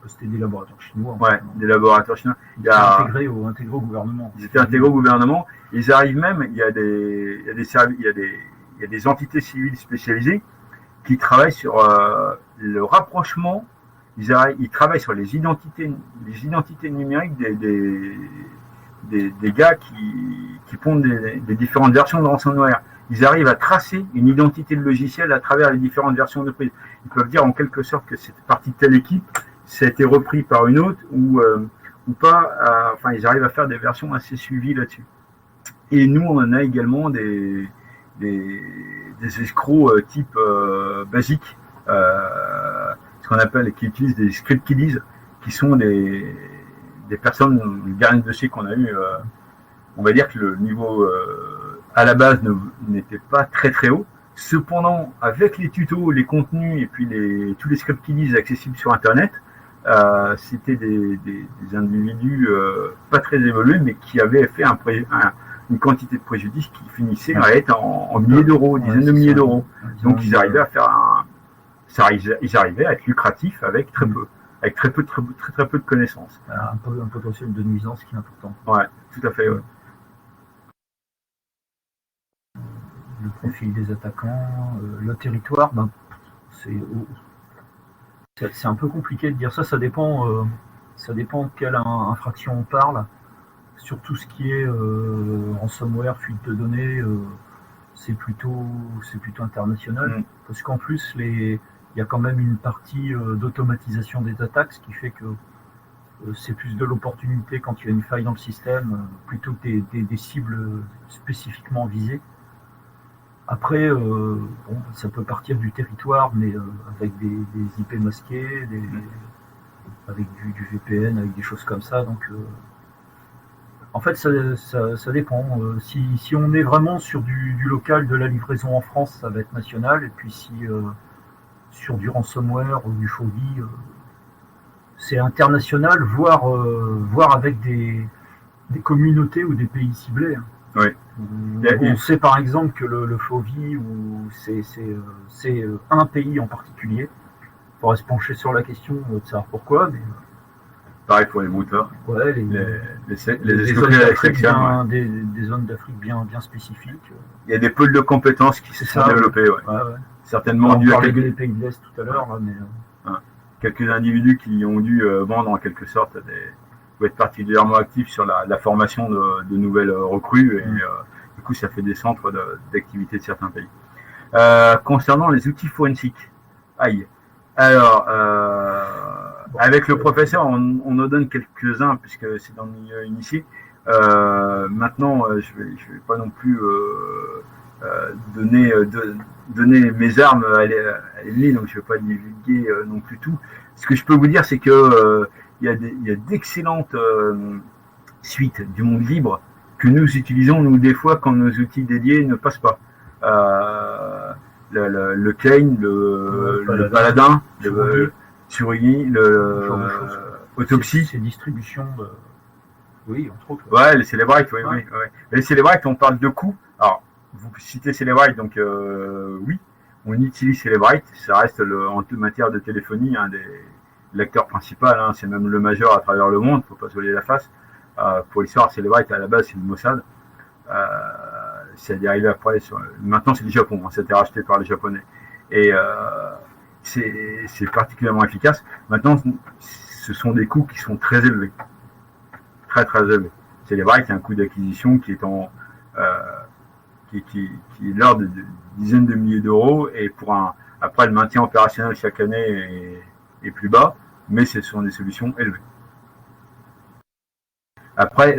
c'était des laboratoires chinois. Ouais, des laboratoires chinois. Intégrés au gouvernement. Ils étaient intégrés au gouvernement. Ils arrivent même, il y a des entités civiles spécialisées qui travaillent sur le rapprochement. Ils travaillent sur les identités numériques des gars qui pondent des différentes versions de ransomware. Ils arrivent à tracer une identité de logiciel à travers les différentes versions de prise. Ils peuvent dire en quelque sorte que cette partie de telle équipe, ça a été repris par une autre ou pas. Ils arrivent à faire des versions assez suivies là-dessus. Et nous, on a également des escrocs type basique, ce qu'on appelle, qui utilisent des script kiddies, qui sont des personnes, le dernier dossier qu'on a eu, on va dire que le niveau à la base n'était pas très très haut. Cependant, avec les tutos, les contenus et puis tous les script kiddies accessibles sur Internet, c'était des individus pas très évolués, mais qui avaient fait une quantité de préjudice qui finissait à être en milliers d'euros, dizaines de milliers d'euros. Donc ils arrivaient à faire ils arrivaient à être lucratifs avec très peu. Avec très peu de connaissances. Un potentiel de nuisance qui est important. Ouais, tout à fait. Ouais. Le profil des attaquants, le territoire, c'est un peu compliqué de dire ça. Ça dépend de quelle infraction on parle. Sur tout ce qui est ransomware, fuite de données, c'est plutôt international. Parce qu'en plus, il y a quand même une partie d'automatisation des attaques, ce qui fait que c'est plus de l'opportunité quand il y a une faille dans le système, plutôt que des cibles spécifiquement visées. Après, ça peut partir du territoire, mais avec des IP masqués, avec du VPN, avec des choses comme ça. Donc, en fait, ça dépend. Si on est vraiment sur du local, de la livraison en France, ça va être national. Et puis si sur du ransomware ou du phobie, c'est international, voire avec des communautés ou des pays ciblés. Oui. On sait par exemple que le phobie, c'est un pays en particulier. Il faudrait se pencher sur la question de savoir pourquoi. Mais, pareil pour les mouteurs. Ouais, les zones d'Afrique bien spécifiques. Il y a des pôles de compétences qui se sont développés. Ouais. Certainement dû à des pays de l'Est tout à l'heure. Quelques individus qui ont dû vendre en quelque sorte ou être particulièrement actifs sur la formation de nouvelles recrues. Et du coup, ça fait des centres d'activité de certains pays. Concernant les outils forensiques. Alors, avec le professeur, on en donne quelques-uns puisque c'est dans le milieu initié. Maintenant, je vais pas non plus donner mes armes à l'ennemi, donc je vais pas divulguer non plus tout. Ce que je peux vous dire, c'est que il y a d'excellentes suite du monde libre que nous utilisons, nous, des fois, quand nos outils dédiés ne passent pas. Le Kane, le Paladin, le Tsurugi, Autopsy. Ces distributions, oui, entre autres. Ouais, les Celebrite, oui. Les Celebrite, on parle de coûts. Alors, vous citez Celebrite, donc oui, on utilise Celebrite. Ça reste en matière de téléphonie l'acteur principal. Hein, c'est même le majeur à travers le monde. Faut pas se voiler la face. Pour l'histoire, Celebrite à la base, c'est le Mossad. C'est dérivé après. Maintenant, c'est le Japon. Hein, c'était racheté par les Japonais. Et c'est particulièrement efficace. Maintenant, ce sont des coûts qui sont très élevés. Très, très élevés. Celebrite, il y a un coût d'acquisition qui est qui est l'ordre de dizaines de milliers d'euros. Et après, le maintien opérationnel chaque année est plus bas. Mais ce sont des solutions élevées. Après,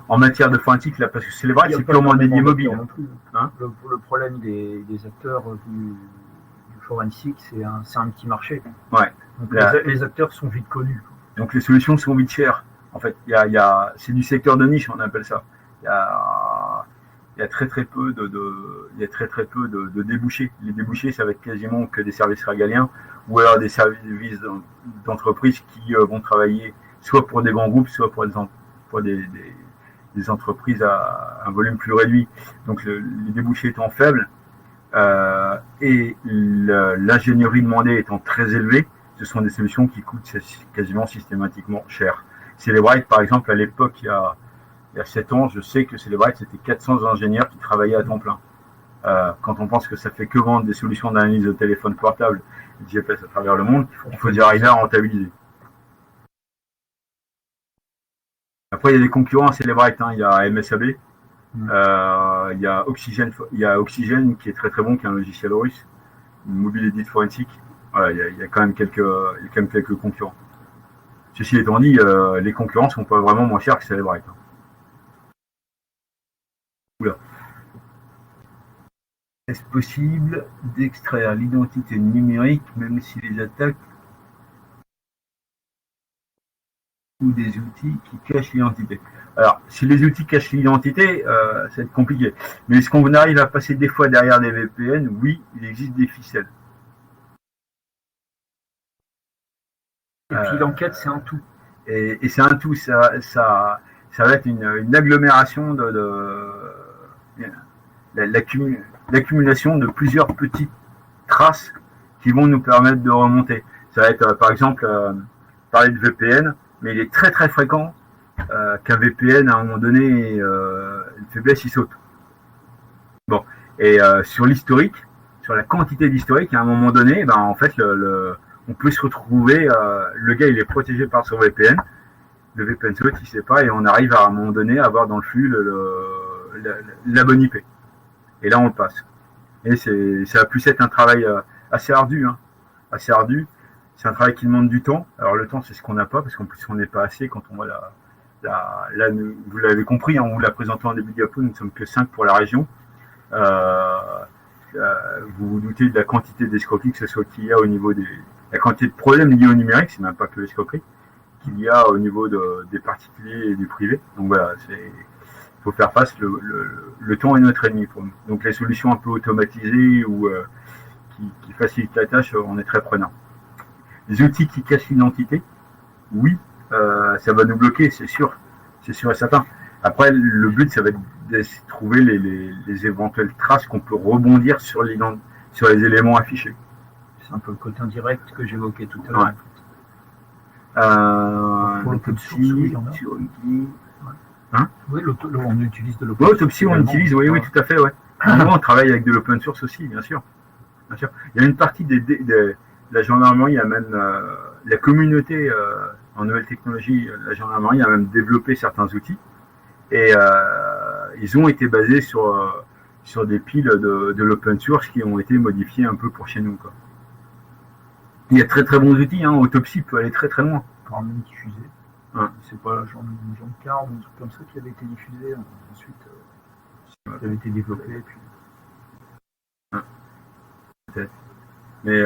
en matière de forensique, là, parce que Celebrite, c'est purement dédié mobile. Non plus. Hein, le problème des acteurs du forensique, c'est un petit marché. Ouais. Donc les acteurs sont vite connus. Donc les solutions sont vite chères. En fait, c'est du secteur de niche, on appelle ça. Il y a très peu de débouchés. Les débouchés, ça va être quasiment que des services régaliens ou alors des services d'entreprises qui vont travailler soit pour des grands groupes, soit pour des entreprises à un volume plus réduit. Donc les débouchés étant faibles et l'ingénierie demandée étant très élevée, ce sont des solutions qui coûtent quasiment systématiquement cher. Celebrite, par exemple, à l'époque, il y a 7 ans, je sais que Celebrite, c'était 400 ingénieurs qui travaillaient à temps plein. Quand on pense que ça fait que vendre des solutions d'analyse de téléphone portable et de GPS à travers le monde, il faut y arriver à rentabiliser. Après, il y a des concurrents à Celebrite, hein. Il y a MSAB, il y a Oxygène qui est très très bon, qui est un logiciel russe, une mobile edit forensique. Voilà, il y a quand même quelques concurrents. Ceci étant dit, les concurrents sont pas vraiment moins chers que Celebrite. Hein. Oula. Est-ce possible d'extraire l'identité numérique même si les attaques ou des outils qui cachent l'identité? Alors, si les outils cachent l'identité, ça va être compliqué. Mais est-ce qu'on arrive à passer des fois derrière des VPN? Oui, il existe des ficelles. Et puis l'enquête, c'est un tout. Et c'est un tout. Ça va être une agglomération l'accumulation de plusieurs petites traces qui vont nous permettre de remonter. Ça va être, par exemple, parler de VPN, mais il est très très fréquent qu'un VPN, à un moment donné, une faiblesse, il saute. Bon, et sur l'historique, sur la quantité d'historique, à un moment donné, en fait, on peut se retrouver, le gars, il est protégé par son VPN, le VPN saute, il ne sait pas, et on arrive à un moment donné à avoir dans le flux la bonne IP. Et là, on le passe. Et ça a pu être un travail assez ardu, hein, assez ardu. C'est un travail qui demande du temps. Alors le temps, c'est ce qu'on n'a pas, parce qu'en plus, on n'est pas assez quand on voit là, vous l'avez compris, hein, on vous l'a présenté en début de diapo, nous ne sommes que 5 pour la région. Vous vous doutez de la quantité d'escroqueries que ce soit qu'il y a au niveau la quantité de problèmes liés au numérique, c'est même pas que l'escroquerie, qu'il y a au niveau des particuliers et du privé. Donc voilà, il faut faire face, le temps est notre ennemi pour nous. Donc les solutions un peu automatisées ou qui facilitent la tâche, on est très prenant. Les outils qui cachent l'identité, oui, ça va nous bloquer, c'est sûr et certain. Après, le but, ça va être de trouver les éventuelles traces qu'on peut rebondir sur les éléments affichés. C'est un peu le côté indirect que j'évoquais tout à l'heure. Ouais. Pour l'autopsie, hein, oui, on utilise de l'open source. L'autopsie, on utilise, oui, tout à fait, ouais. On travaille avec de l'open source aussi, bien sûr. Il y a une partie de la gendarmerie, il y a même la communauté en nouvelles technologies, la gendarmerie a même développé certains outils et ils ont été basés sur des piles de l'open source qui ont été modifiées un peu pour chez nous, quoi. Il y a très très bons outils, hein. Autopsie peut aller très très loin. Quand même diffusé. Hein. C'est pas Jean Car ou un truc comme ça qui avait été diffusé, ensuite qui avait été développé. Puis... Hein. Peut-être. Mais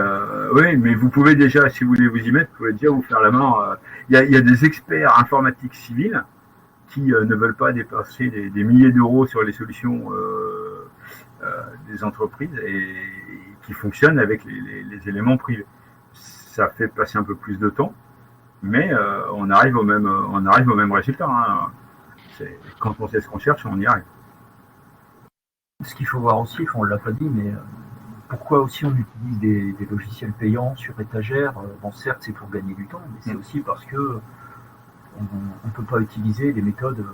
oui, mais vous pouvez déjà, si vous voulez vous y mettre, vous pouvez déjà vous faire la main. Il y a des experts informatiques civils qui ne veulent pas dépasser des milliers d'euros sur les solutions des entreprises et qui fonctionnent avec les éléments privés. Ça fait passer un peu plus de temps, mais on arrive au même résultat. Hein. Quand on sait ce qu'on cherche, on y arrive. Ce qu'il faut voir aussi, on ne l'a pas dit, mais pourquoi aussi on utilise des logiciels payants sur étagère. Bon, certes, c'est pour gagner du temps, mais c'est aussi parce que on ne peut pas utiliser des méthodes.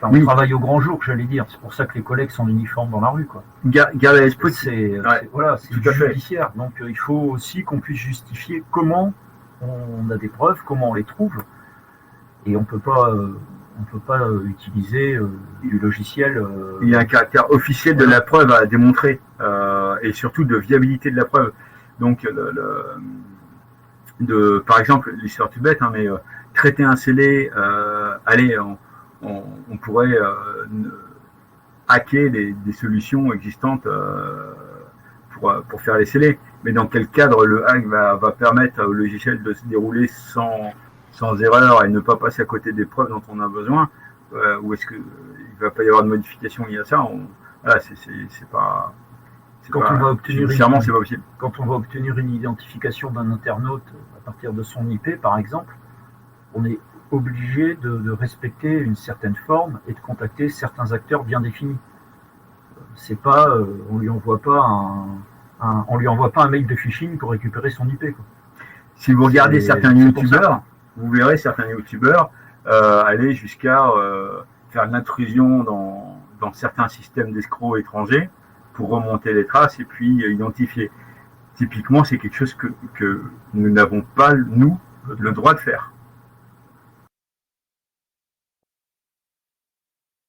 Enfin, on travaille au grand jour, j'allais dire. C'est pour ça que les collègues sont uniformes dans la rue, quoi. Gardez à l'esprit. C'est du judiciaire. Donc, il faut aussi qu'on puisse justifier comment on a des preuves, comment on les trouve, et on peut pas utiliser du logiciel. Il y a un caractère officiel de la preuve à démontrer et surtout de viabilité de la preuve. Donc, par exemple, l'histoire toute bête, hein, mais traiter un scellé, on pourrait hacker des solutions existantes pour faire les scellés. Mais dans quel cadre le hack va permettre au logiciel de se dérouler sans erreur et ne pas passer à côté des preuves dont on a besoin, ou est-ce qu'il ne va pas y avoir de modification liée à ça? Voilà, c'est pas. Quand on va obtenir c'est pas possible. Quand on va obtenir une identification d'un internaute à partir de son IP, par exemple, on est obligé de respecter une certaine forme et de contacter certains acteurs bien définis. C'est pas, on lui envoie pas un mail de phishing pour récupérer son IP, quoi. Si vous regardez certains youtubeurs, vous verrez certains youtubeurs aller jusqu'à faire une intrusion dans certains systèmes d'escrocs étrangers pour remonter les traces et puis identifier. Typiquement, c'est quelque chose que nous n'avons pas, nous, le droit de faire.